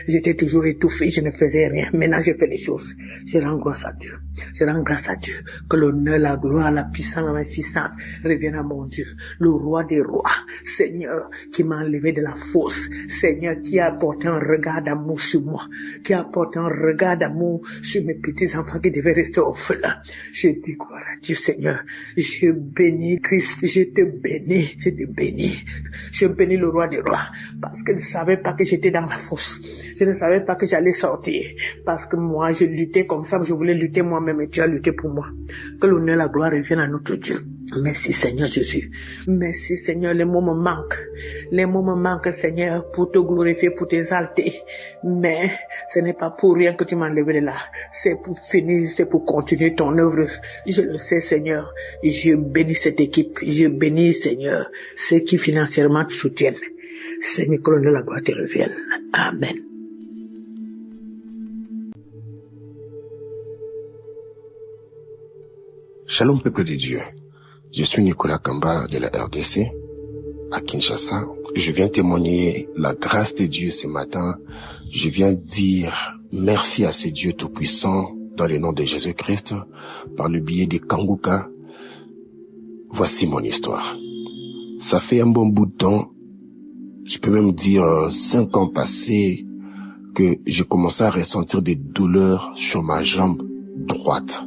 J'étais toujours étouffé, je ne faisais rien. Maintenant, je fais les choses. Je rends grâce à Dieu. Je rends grâce à Dieu. Que l'honneur, la gloire, la puissance, la magnificence reviennent à mon Dieu. Le roi des rois. Seigneur, qui m'a enlevé de la fosse. Seigneur, qui a apporté un regard d'amour sur moi. Qui a apporté un regard d'amour sur mes petits enfants qui devaient rester orphelins. Je dis gloire à Dieu, Seigneur. Je bénis Christ. Je te bénis. Je bénis le roi des rois. Parce qu'il ne savait pas que j'étais dans la fosse. Je ne savais pas que j'allais sortir. Parce que moi, je luttais comme ça. Je voulais lutter moi-même et tu as lutté pour moi. Que l'honneur et la gloire reviennent à notre Dieu. Merci Seigneur Jésus. Merci Seigneur. Les mots me manquent. Les mots me manquent Seigneur pour te glorifier, pour t'exalter. Mais ce n'est pas pour rien que tu m'as enlevé de là. C'est pour finir, c'est pour continuer ton œuvre. Je le sais Seigneur. Je bénis cette équipe. Je bénis Seigneur ceux qui financièrement te soutiennent. Seigneur, que l'honneur et la gloire te reviennent. Amen. Shalom peuple de Dieu. Je suis Nicolas Kamba de la RDC à Kinshasa. Je viens témoigner la grâce de Dieu ce matin. Je viens dire merci à ce Dieu tout-puissant dans le nom de Jésus-Christ par le biais de Kanguka. Voici mon histoire. Ça fait un bon bout de temps, je peux même dire 5 ans passés, que j'ai commencé à ressentir des douleurs sur ma jambe droite.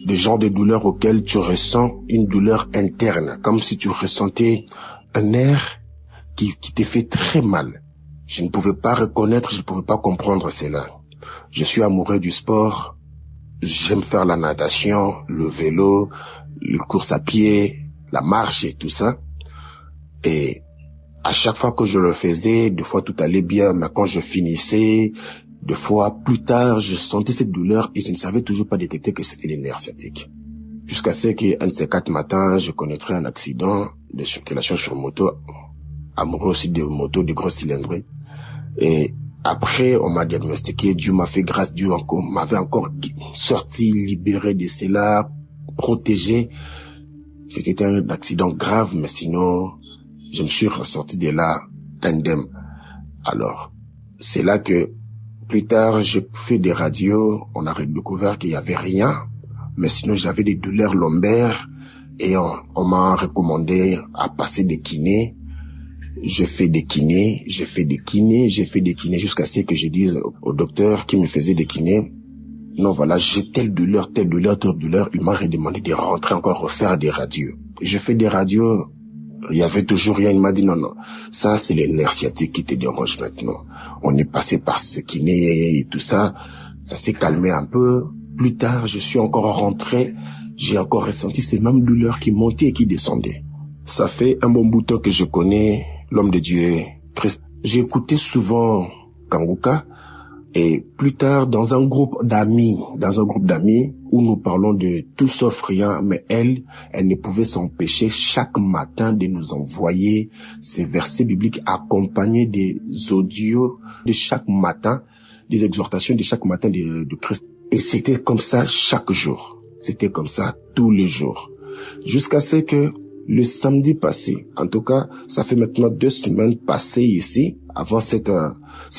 Des genres de douleurs auxquelles tu ressens une douleur interne, comme si tu ressentais un nerf qui te fait très mal. Je ne pouvais pas reconnaître, je ne pouvais pas comprendre cela. Je suis amoureux du sport, j'aime faire la natation, le vélo, le course à pied, la marche et tout ça. Et à chaque fois que je le faisais, des fois tout allait bien, mais quand je finissais, des fois, plus tard, je sentais cette douleur et je ne savais toujours pas détecter que c'était les nerfs sciatiques. Jusqu'à ce qu'un de ces 4 matins, je connaîtrais un accident de circulation sur moto, amoureux aussi de moto, de grosses cylindrées. Et après, on m'a diagnostiqué, Dieu m'a fait grâce, Dieu m'avait encore sorti, libéré de cela, protégé. C'était un accident grave, mais sinon, je me suis ressorti de là indemne. Alors, c'est là que plus tard, j'ai fait des radios, on a découvert qu'il n'y avait rien, mais sinon j'avais des douleurs lombaires et on m'a recommandé à passer des kinés. j'ai fait des kinés jusqu'à ce que je dise au docteur qui me faisait des kinés, non voilà, j'ai telle douleur. Il m'a redemandé de rentrer encore refaire des radios. Je fais des radios, il y avait toujours rien. Il m'a dit non, ça c'est les nerfs sciatiques qui te dérangent maintenant. On est passé par ce kiné et tout ça, ça s'est calmé un peu. Plus tard, je suis encore rentré, j'ai encore ressenti ces mêmes douleurs qui montaient et qui descendaient. Ça fait un bon bout de temps que je connais l'homme de Dieu, Christ. J'ai écouté souvent Kanguka. Et plus tard, dans un groupe d'amis où nous parlons de tout sauf rien, mais elle ne pouvait s'empêcher chaque matin de nous envoyer ces versets bibliques accompagnés des audios de chaque matin, des exhortations de chaque matin de Christ. Et c'était comme ça chaque jour. C'était comme ça tous les jours. Jusqu'à ce que le samedi passé, en tout cas, ça fait maintenant 2 semaines passées ici, avant ce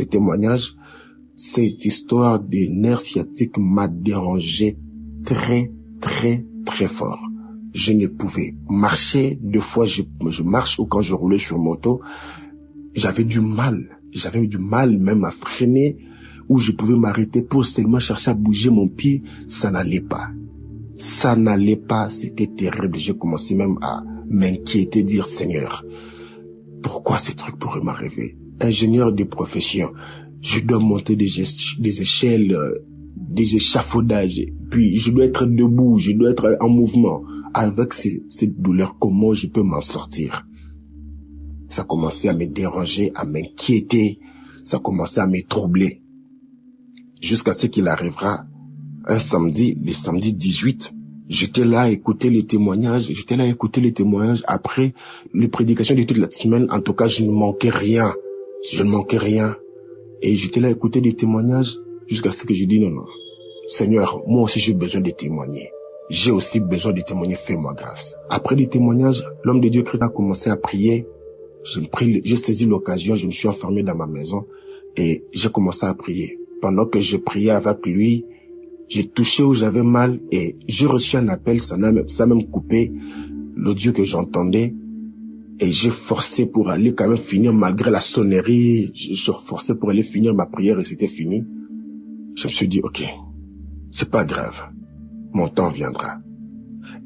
témoignage, cette histoire des nerfs sciatiques m'a dérangé très, très, très fort. Je ne pouvais marcher. 2 fois, je marche ou quand je roulais sur moto, j'avais du mal même à freiner, où je pouvais m'arrêter pour seulement chercher à bouger mon pied. Ça n'allait pas, c'était terrible. J'ai commencé même à m'inquiéter, dire Seigneur, pourquoi ces trucs pourraient m'arriver? Ingénieur de profession, je dois monter des échelles, des échafaudages, puis je dois être debout, je dois être en mouvement. Avec ces douleurs, comment je peux m'en sortir? Ça commençait à me déranger, à m'inquiéter, ça commençait à me troubler. Jusqu'à ce qu'il arrivera un samedi, le samedi 18, j'étais là à écouter les témoignages, après les prédications de toute la semaine. En tout cas, je ne manquais rien. Et j'étais là à écouter des témoignages jusqu'à ce que je dis non, Seigneur, moi aussi j'ai besoin de témoigner. Fais-moi grâce. Après les témoignages, l'homme de Dieu Christ a commencé à prier. J'ai saisi l'occasion, je me suis enfermé dans ma maison et j'ai commencé à prier. Pendant que je priais avec lui, j'ai touché où j'avais mal et j'ai reçu un appel, ça a même coupé l'audio que j'entendais. Et j'ai forcé pour aller quand même finir malgré la sonnerie. J'ai forcé pour aller finir ma prière et c'était fini. Je me suis dit, ok, c'est pas grave. Mon temps viendra.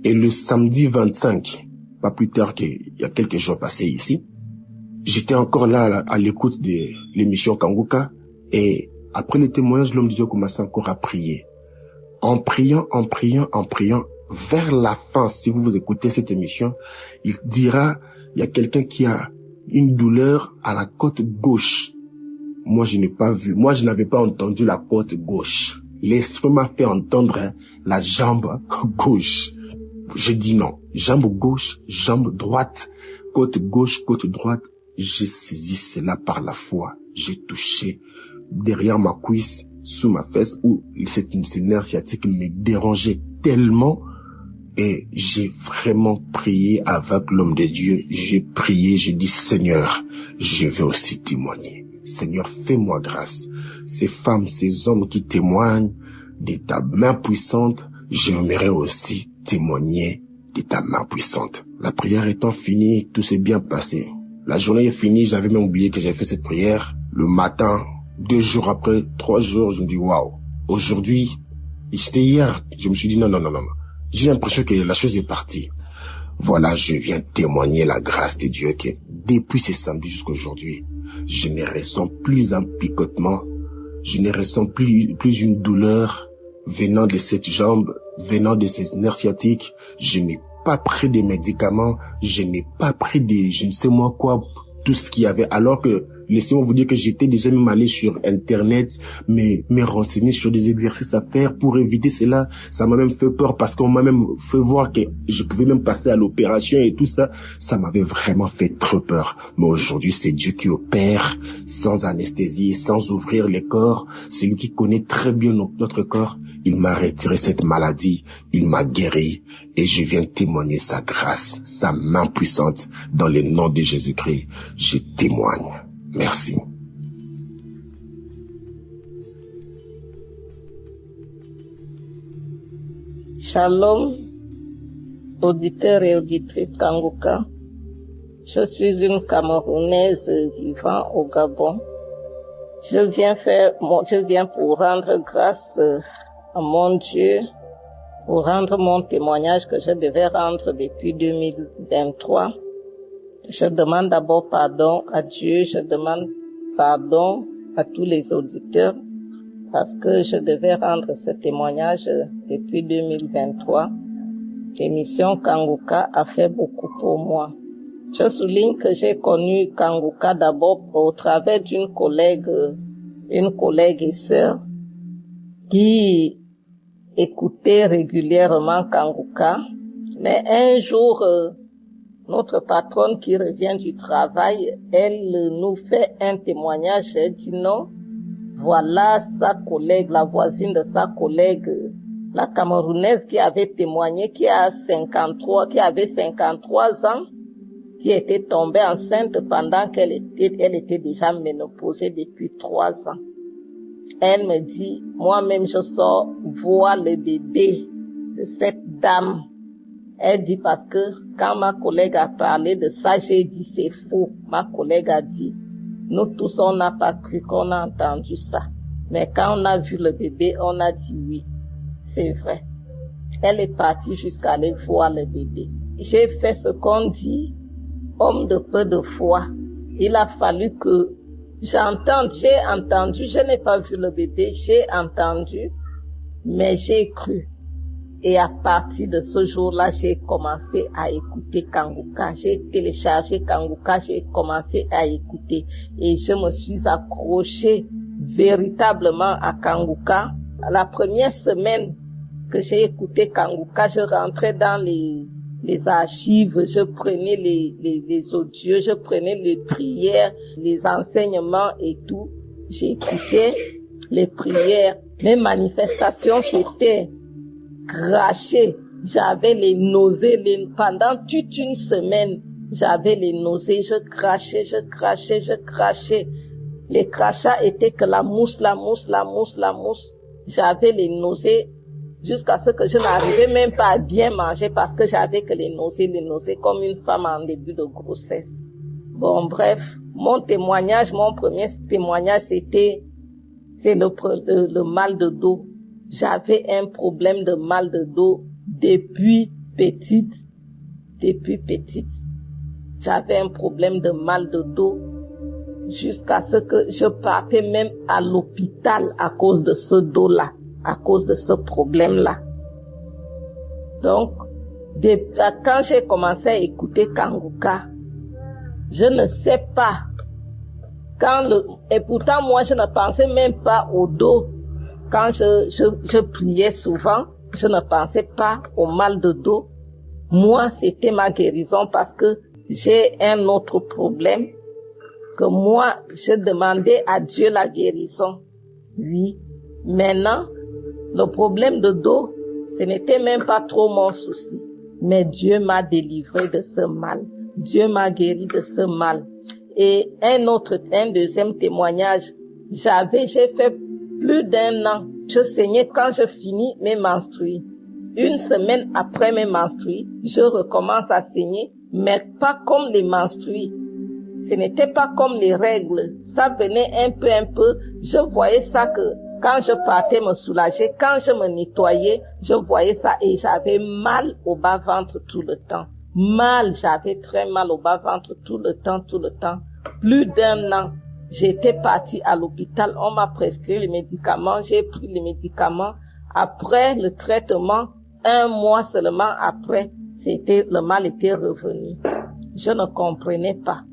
Et le samedi 25, pas plus tard qu'il y a quelques jours passés ici, j'étais encore là à l'écoute de l'émission Kanguka. Et après le témoignage, l'homme de Dieu commençait encore à prier. En priant, vers la fin, si vous écoutez cette émission, il dira, il y a quelqu'un qui a une douleur à la côte gauche. Moi, je n'avais pas entendu la côte gauche. L'esprit m'a fait entendre la jambe gauche. J'ai dit non. Jambe gauche, jambe droite, côte gauche, côte droite. J'ai saisi cela par la foi. J'ai touché derrière ma cuisse, sous ma fesse, où ces nerfs sciatiques me dérangeaient tellement. Et j'ai vraiment prié avec l'homme de Dieu. J'ai prié, j'ai dit Seigneur, je veux aussi témoigner. Seigneur, fais-moi grâce. Ces femmes, ces hommes qui témoignent de ta main puissante, j'aimerais aussi témoigner de ta main puissante. La prière étant finie, tout s'est bien passé. La journée est finie, j'avais même oublié que j'avais fait cette prière. Le matin, 2 jours après, 3 jours, je me dis waouh. Aujourd'hui, c'était hier, je me suis dit non. J'ai l'impression que la chose est partie. Voilà, je viens témoigner la grâce de Dieu que depuis ce samedi jusqu'à aujourd'hui, je ne ressens plus un picotement, je ne ressens plus une douleur venant de cette jambe, venant de ces nerfs sciatiques. Je n'ai pas pris des médicaments, je n'ai pas pris des je ne sais moi quoi, tout ce qu'il y avait, alors que laissez-moi vous dire que j'étais déjà même allé sur Internet, me renseigner sur des exercices à faire pour éviter cela. Ça m'a même fait peur parce qu'on m'a même fait voir que je pouvais même passer à l'opération et tout ça. Ça m'avait vraiment fait trop peur. Mais aujourd'hui, c'est Dieu qui opère sans anesthésie, sans ouvrir les corps. C'est lui qui connaît très bien notre corps. Il m'a retiré cette maladie, il m'a guéri et je viens témoigner sa grâce, sa main puissante dans le nom de Jésus-Christ. Je témoigne. Merci. Shalom, auditeurs et auditrices Kanguka. Je suis une Camerounaise vivant au Gabon. Je viens pour rendre grâce à mon Dieu, pour rendre mon témoignage que je devais rendre depuis 2023. Je demande d'abord pardon à Dieu, je demande pardon à tous les auditeurs parce que je devais rendre ce témoignage depuis 2023. L'émission Kanguka a fait beaucoup pour moi. Je souligne que j'ai connu Kanguka d'abord au travers d'une collègue et sœur qui écoutait régulièrement Kanguka. Mais un jour, notre patronne qui revient du travail, elle nous fait un témoignage. Elle dit non, voilà sa collègue, la voisine de sa collègue, la Camerounaise qui avait témoigné, qui avait 53 ans, qui était tombée enceinte pendant qu'elle était déjà ménopausée depuis 3 ans. Elle me dit, moi-même je sors voir le bébé de cette dame. Elle dit parce que quand ma collègue a parlé de ça, j'ai dit c'est faux. Ma collègue a dit, nous tous on n'a pas cru qu'on a entendu ça. Mais quand on a vu le bébé, on a dit oui, c'est vrai. Elle est partie jusqu'à aller voir le bébé. J'ai fait ce qu'on dit, homme de peu de foi. Il a fallu que j'ai entendu, je n'ai pas vu le bébé, j'ai entendu, mais j'ai cru. Et à partir de ce jour-là, j'ai commencé à écouter Kanguka. J'ai téléchargé Kanguka, j'ai commencé à écouter. Et je me suis accrochée véritablement à Kanguka. La première semaine que j'ai écouté Kanguka, je rentrais dans les archives, je prenais les audios, je prenais les prières, les enseignements et tout. J'écoutais les prières. Mes manifestations, j'étais crachée. J'avais les nausées. Pendant toute une semaine, j'avais les nausées. Je crachais. Les crachats étaient que la mousse. J'avais les nausées jusqu'à ce que je n'arrivais même pas à bien manger parce que j'avais que les nausées comme une femme en début de grossesse. Bon, bref, mon premier témoignage, c'est le mal de dos. J'avais un problème de mal de dos depuis petite. J'avais un problème de mal de dos jusqu'à ce que je partais même à l'hôpital à cause de ce dos-là, à cause de ce problème-là. Donc, quand j'ai commencé à écouter Kanguka, je ne sais pas. Et pourtant, moi, je ne pensais même pas au dos. Quand je priais souvent, je ne pensais pas au mal de dos. Moi, c'était ma guérison parce que j'ai un autre problème que moi, je demandais à Dieu la guérison. Oui. Maintenant, le problème de dos, ce n'était même pas trop mon souci. Mais Dieu m'a délivré de ce mal. Dieu m'a guéri de ce mal. Et un deuxième témoignage, j'ai fait plus d'1 an. Je saignais quand je finis mes menstrues. Une semaine après mes menstrues, je recommence à saigner, mais pas comme les menstrues. Ce n'était pas comme les règles. Ça venait un peu. Je voyais ça que quand je partais me soulager, quand je me nettoyais, je voyais ça et j'avais mal au bas-ventre tout le temps. J'avais très mal au bas-ventre tout le temps. Plus d'1 an. J'étais partie à l'hôpital, on m'a prescrit les médicaments, j'ai pris les médicaments. Après le traitement, 1 mois seulement après, le mal était revenu. Je ne comprenais pas.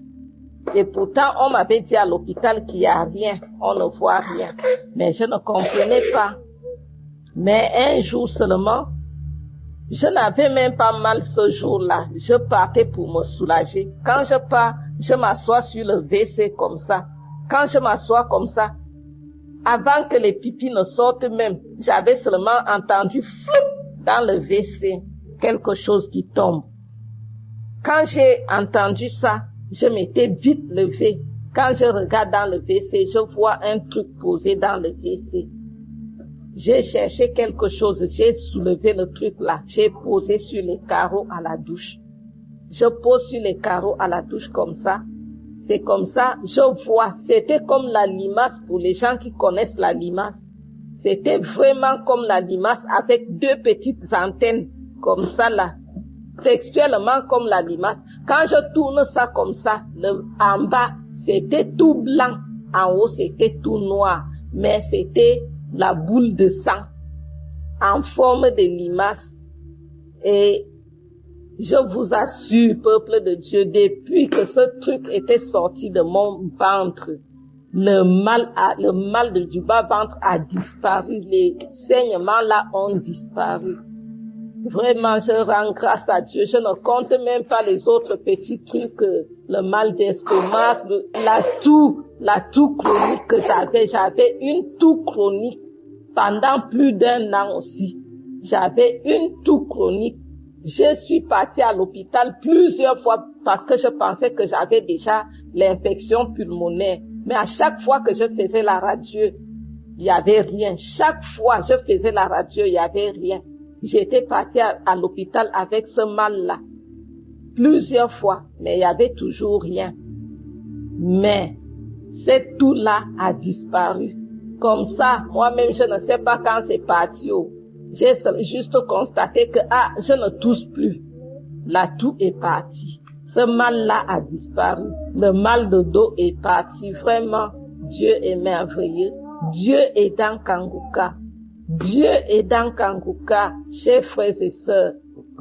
Et pourtant, on m'avait dit à l'hôpital qu'il n'y a rien, on ne voit rien. Mais je ne comprenais pas. Mais un jour seulement, je n'avais même pas mal ce jour-là. Je partais pour me soulager. Quand je pars, je m'assois sur le WC comme ça. Quand je m'assois comme ça, avant que les pipis ne sortent même, j'avais seulement entendu flip dans le WC, quelque chose qui tombe. Quand j'ai entendu ça, je m'étais vite levée. Quand je regarde dans le WC, je vois un truc posé dans le WC. J'ai cherché quelque chose, j'ai soulevé le truc là, j'ai posé sur les carreaux à la douche. je pose sur les carreaux à la douche comme ça. C'est comme ça, je vois, c'était comme la limace pour les gens qui connaissent la limace. C'était vraiment comme la limace avec 2 petites antennes comme ça là, textuellement comme la limace. Quand je tourne ça comme ça, en bas, c'était tout blanc, en haut, c'était tout noir, mais c'était la boule de sang en forme de limace. Et je vous assure, peuple de Dieu, depuis que ce truc était sorti de mon ventre, le mal du bas-ventre a disparu, les saignements là ont disparu. Vraiment, je rends grâce à Dieu. Je ne compte même pas les autres petits trucs, le mal d'estomac, la toux chronique que j'avais. J'avais une toux chronique pendant plus d'1 an aussi. J'avais une toux chronique. Je suis partie à l'hôpital plusieurs fois parce que je pensais que j'avais déjà l'infection pulmonaire. Mais à chaque fois que je faisais la radio, il y avait rien. Chaque fois je faisais la radio, il y avait rien. J'étais partie à l'hôpital avec ce mal-là. Plusieurs fois, mais il y avait toujours rien. Mais cette toux-là a disparu. Comme ça, moi-même, je ne sais pas quand c'est parti. J'ai juste constaté que, je ne tousse plus. La toux est partie. Ce mal-là a disparu. Le mal de dos est parti. Vraiment, Dieu est merveilleux. Dieu est dans Kanguka. Dieu est dans Kanguka. Chers frères et sœurs,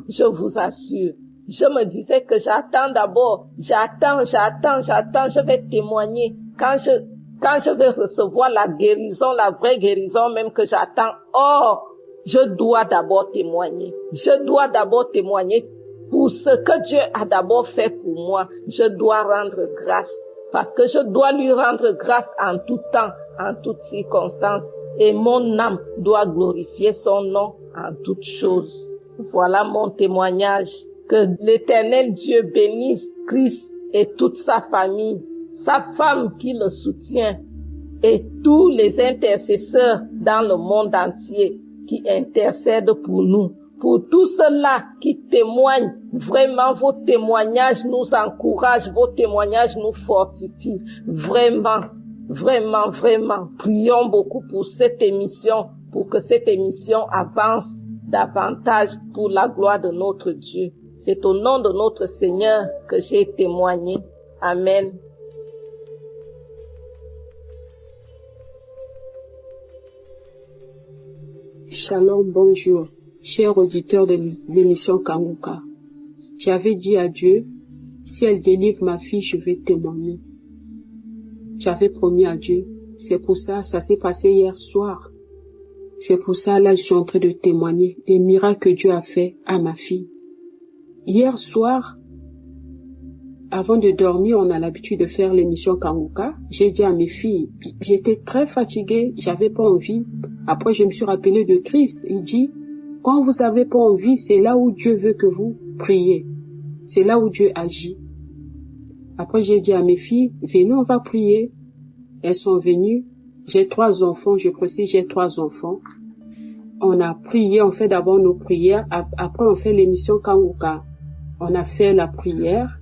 je vous assure. Je me disais que j'attends d'abord. J'attends. Je vais témoigner. Quand je vais recevoir la guérison, la vraie guérison même que j'attends. Je dois d'abord témoigner. Je dois d'abord témoigner pour ce que Dieu a d'abord fait pour moi. Je dois rendre grâce parce que je dois lui rendre grâce en tout temps, en toutes circonstances. Et mon âme doit glorifier son nom en toutes choses. Voilà mon témoignage. Que l'Éternel Dieu bénisse Christ et toute sa famille, sa femme qui le soutient et tous les intercesseurs dans le monde entier qui intercèdent pour nous. Pour tous ceux-là qui témoignent, vraiment vos témoignages nous encouragent, vos témoignages nous fortifient. Vraiment, prions beaucoup pour cette émission, pour que cette émission avance davantage pour la gloire de notre Dieu. C'est au nom de notre Seigneur que j'ai témoigné. Amen. Shalom, bonjour, chers auditeurs de l'émission Kanguka. J'avais dit à Dieu, si elle délivre ma fille, je vais témoigner. J'avais promis à Dieu. C'est pour ça, ça s'est passé hier soir. C'est pour ça, là, je suis en train de témoigner des miracles que Dieu a fait à ma fille. Hier soir, avant de dormir, on a l'habitude de faire l'émission Kanguka. J'ai dit à mes filles, j'étais très fatiguée, j'avais pas envie. Après, je me suis rappelé de Christ. Il dit, quand vous avez pas envie, c'est là où Dieu veut que vous priez. C'est là où Dieu agit. Après, j'ai dit à mes filles, venez, on va prier. Elles sont venues. J'ai 3 enfants, je précise, j'ai 3 enfants. On a prié, on fait d'abord nos prières. Après, on fait l'émission Kanguka. On a fait la prière.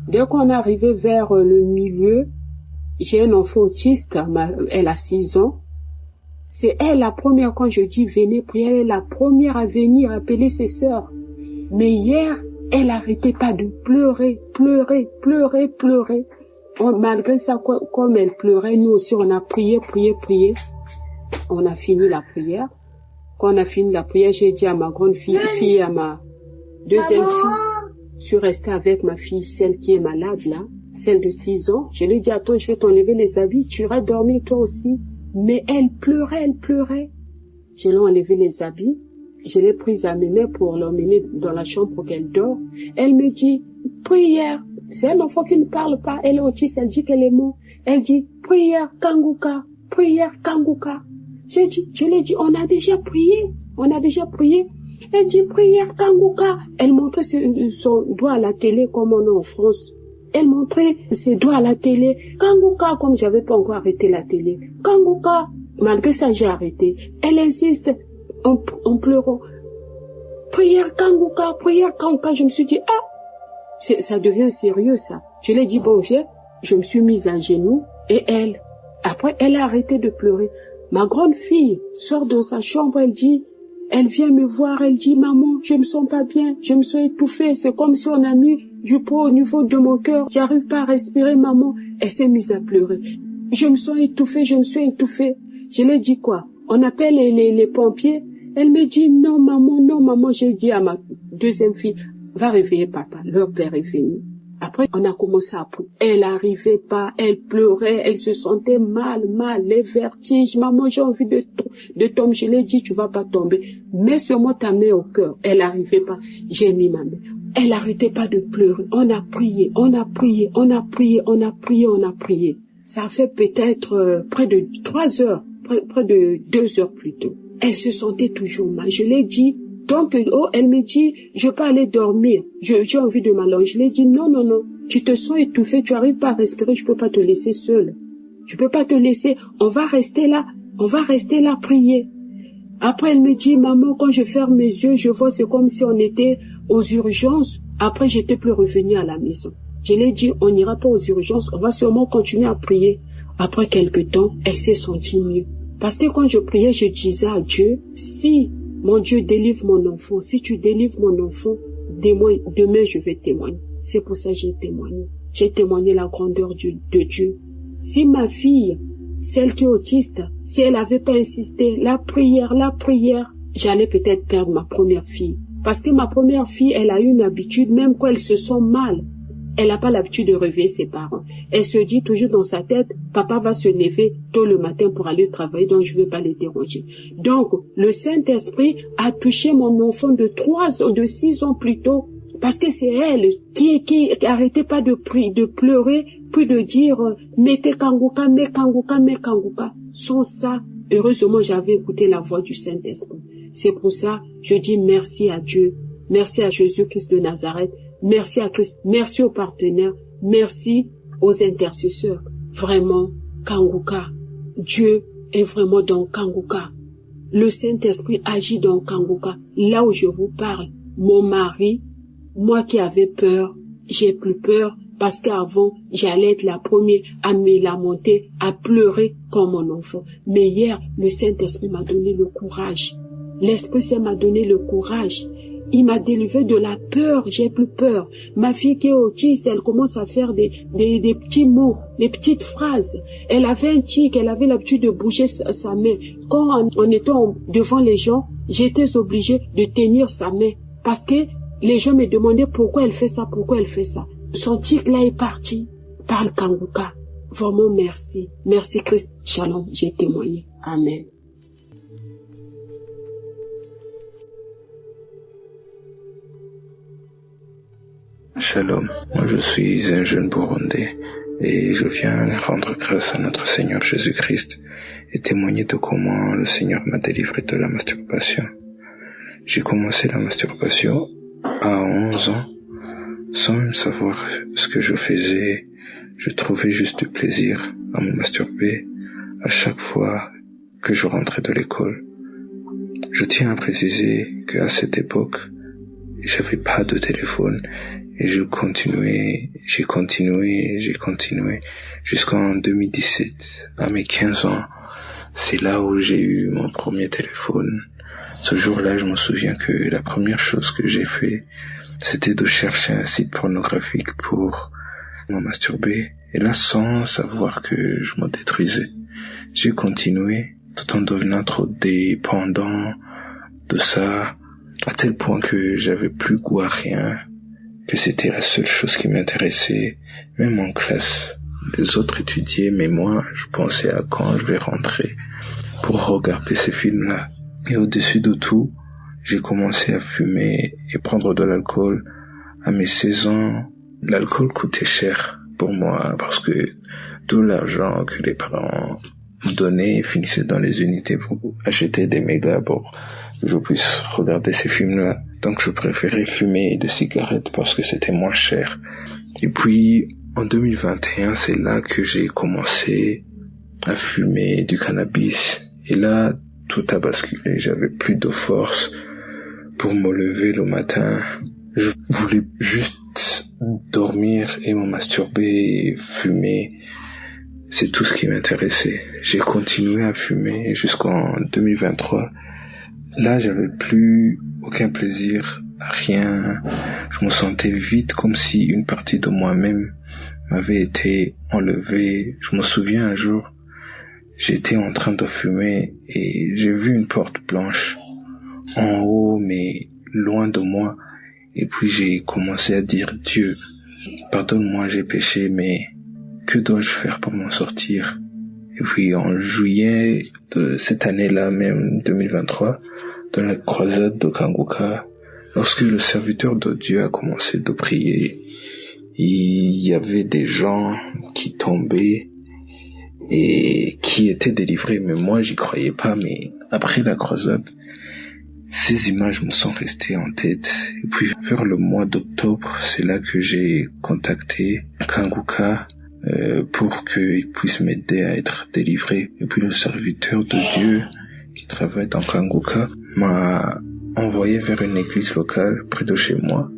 Dès qu'on est arrivé vers le milieu, j'ai un enfant autiste, elle a 6 ans. C'est elle la première, quand je dis venez prier, elle est la première à venir appeler ses sœurs. Mais hier, elle n'arrêtait pas de pleurer. Malgré ça, comme elle pleurait, nous aussi on a prié. On a fini la prière. Quand on a fini la prière, j'ai dit à ma grande fille, à ma deuxième fille, je suis restée avec ma fille, celle qui est malade là, celle de 6 ans. Je lui ai dit, attends, je vais t'enlever les habits, tu iras dormir toi aussi. Mais elle pleurait. Je lui ai enlevé les habits, je l'ai prise à mes mains pour l'emmener dans la chambre pour qu'elle dort. Elle me dit, prière. C'est un enfant qui ne parle pas, elle est autiste, elle dit qu'elle est morte. Elle dit, prière Kanguka. Je lui ai dit, on a déjà prié. Elle dit, prière Kanguka. Elle montrait son doigt à la télé comme on est en France. Elle montrait ses doigts à la télé. Kanguka, comme j'avais pas encore arrêté la télé. Kanguka. Malgré ça, j'ai arrêté. Elle insiste en pleurant. Prière Kanguka. Je me suis dit, Ça devient sérieux, ça. Je lui ai dit, bon, viens. Je me suis mise à genoux et après, elle a arrêté de pleurer. Ma grande fille sort dans sa chambre, elle vient me voir, elle dit, maman, je me sens pas bien, je me sens étouffée, c'est comme si on a mis du poids au niveau de mon cœur, j'arrive pas à respirer, maman. Elle s'est mise à pleurer. Je me sens étouffée, je me suis étouffée. Je lui ai dit quoi? On appelle les pompiers? Elle me dit, non, maman. J'ai dit à ma deuxième fille, va réveiller papa, leur père est venu. Après, on a commencé à pleurer. Elle n'arrivait pas, elle pleurait, elle se sentait mal, les vertiges. Maman, j'ai envie de tomber. Je l'ai dit, tu vas pas tomber. Mets sur moi ta main au cœur. Elle n'arrivait pas. J'ai mis ma main. Elle n'arrêtait pas de pleurer. On a prié. Ça a fait peut-être près de 3 heures, près de 2 heures plus tôt. Elle se sentait toujours mal. Je l'ai dit. Donc, elle me dit, je peux aller dormir. J'ai envie de m'allonger. Je lui ai dit, non. Tu te sens étouffée, tu arrives pas à respirer, je peux pas te laisser seule. Je peux pas te laisser. On va rester là prier. Après, elle me dit, maman, quand je ferme mes yeux, je vois, c'est comme si on était aux urgences. Après, j'étais plus revenue à la maison. Je lui ai dit, on n'ira pas aux urgences, on va sûrement continuer à prier. Après quelque temps, elle s'est sentie mieux. Parce que quand je priais, je disais à Dieu, si mon Dieu délivre mon enfant, si tu délivres mon enfant, demain je vais témoigner. C'est pour ça que j'ai témoigné. J'ai témoigné la grandeur de Dieu. Si ma fille, celle qui est autiste, si elle n'avait pas insisté, la prière, j'allais peut-être perdre ma première fille. Parce que ma première fille, elle a une habitude, même quand elle se sent mal, elle n'a pas l'habitude de réveiller ses parents. Elle se dit toujours dans sa tête, papa va se lever tôt le matin pour aller travailler, donc je ne vais pas les déranger. Donc, le Saint-Esprit a touché mon enfant de 6 ans plus tôt, parce que c'est elle qui arrêtait pas de pleurer, puis de dire, mettez Kanguka. Sans ça, heureusement, j'avais écouté la voix du Saint-Esprit. C'est pour ça, je dis merci à Dieu, merci à Jésus-Christ de Nazareth, merci à Christ, merci aux partenaires, merci aux intercesseurs. Vraiment, Kanguka, Dieu est vraiment dans Kanguka. Le Saint-Esprit agit dans Kanguka. Là où je vous parle, mon mari, moi qui avais peur, j'ai plus peur parce qu'avant, j'allais être la première à me lamenter, à pleurer comme mon enfant. Mais hier, le Saint-Esprit m'a donné le courage. L'Esprit Saint m'a donné le courage. Il m'a délivré de la peur, j'ai plus peur. Ma fille qui est autiste, elle commence à faire des petits mots, des petites phrases. Elle avait un tic, elle avait l'habitude de bouger sa main. Quand en étant devant les gens, j'étais obligée de tenir sa main. Parce que les gens me demandaient pourquoi elle fait ça. Son tic là est parti par le Kanguka. Vraiment merci. Merci Christ. Shalom, j'ai témoigné. Amen. Shalom, moi je suis un jeune Burundais et je viens rendre grâce à notre Seigneur Jésus-Christ et témoigner de comment le Seigneur m'a délivré de la masturbation. J'ai commencé la masturbation à 11 ans, sans même savoir ce que je faisais. Je trouvais juste du plaisir à me masturber à chaque fois que je rentrais de l'école. Je tiens à préciser qu'à cette époque, j'avais pas de téléphone et j'ai continué jusqu'en 2017. À mes 15 ans, c'est là où j'ai eu mon premier téléphone. Ce jour-là, je me souviens que la première chose que j'ai fait, c'était de chercher un site pornographique pour me masturber. Et là, sans savoir que je me détruisais, j'ai continué tout en devenant trop dépendant de ça, à tel point que j'avais plus goût à rien, que c'était la seule chose qui m'intéressait. Même en classe, les autres étudiaient, mais moi, je pensais à quand je vais rentrer pour regarder ces films-là. Et au-dessus de tout, j'ai commencé à fumer et prendre de l'alcool. À mes 16 ans, l'alcool coûtait cher pour moi parce que tout l'argent que les parents me donnaient finissait dans les unités pour acheter des mégas pour que je puisse regarder ces films-là. Donc je préférais fumer des cigarettes parce que c'était moins cher. Et puis, en 2021, c'est là que j'ai commencé à fumer du cannabis. Et là, tout a basculé. J'avais plus de force pour me lever le matin. Je voulais juste fait, dormir et me masturber et fumer, c'est tout ce qui m'intéressait. J'ai continué à fumer jusqu'en 2023. Là, j'avais plus aucun plaisir, rien. Je me sentais vide, comme si une partie de moi-même m'avait été enlevée. Je me souviens un jour, j'étais en train de fumer et j'ai vu une porte blanche en haut, mais loin de moi. Et puis j'ai commencé à dire: Dieu, pardonne-moi, j'ai péché, mais que dois-je faire pour m'en sortir? Et puis en juillet de cette année-là, même 2023, dans la croisade de Kanguka, lorsque le serviteur de Dieu a commencé de prier, il y avait des gens qui tombaient et qui étaient délivrés, mais moi j'y croyais pas. Mais après la croisade, ces images me sont restées en tête. Et puis vers le mois d'octobre, c'est là que j'ai contacté Kanguka pour qu'il puisse m'aider à être délivré. Et puis le serviteur de Dieu qui travaille dans Kanguka m'a envoyé vers une église locale près de chez moi.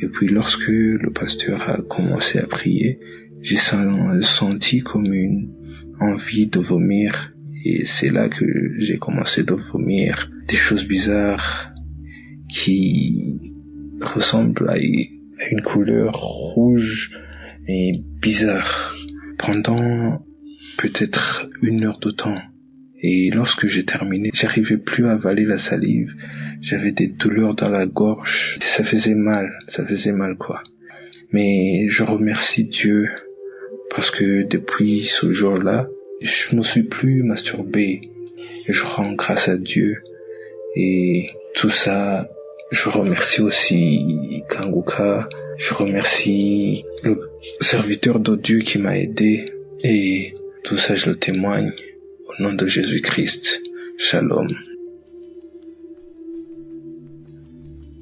Et puis lorsque le pasteur a commencé à prier, j'ai senti comme une envie de vomir. Et c'est là que j'ai commencé de vomir des choses bizarres qui ressemblent à une couleur rouge et bizarre pendant peut-être 1 heure de temps. Et lorsque j'ai terminé, j'arrivais plus à avaler la salive. J'avais des douleurs dans la gorge. Ça faisait mal quoi. Mais je remercie Dieu parce que depuis ce jour-là, je ne suis plus masturbé. Et je rends grâce à Dieu. Et tout ça, je remercie aussi Kanguka. Je remercie le serviteur de Dieu qui m'a aidé. Et tout ça, je le témoigne. Au nom de Jésus-Christ. Shalom.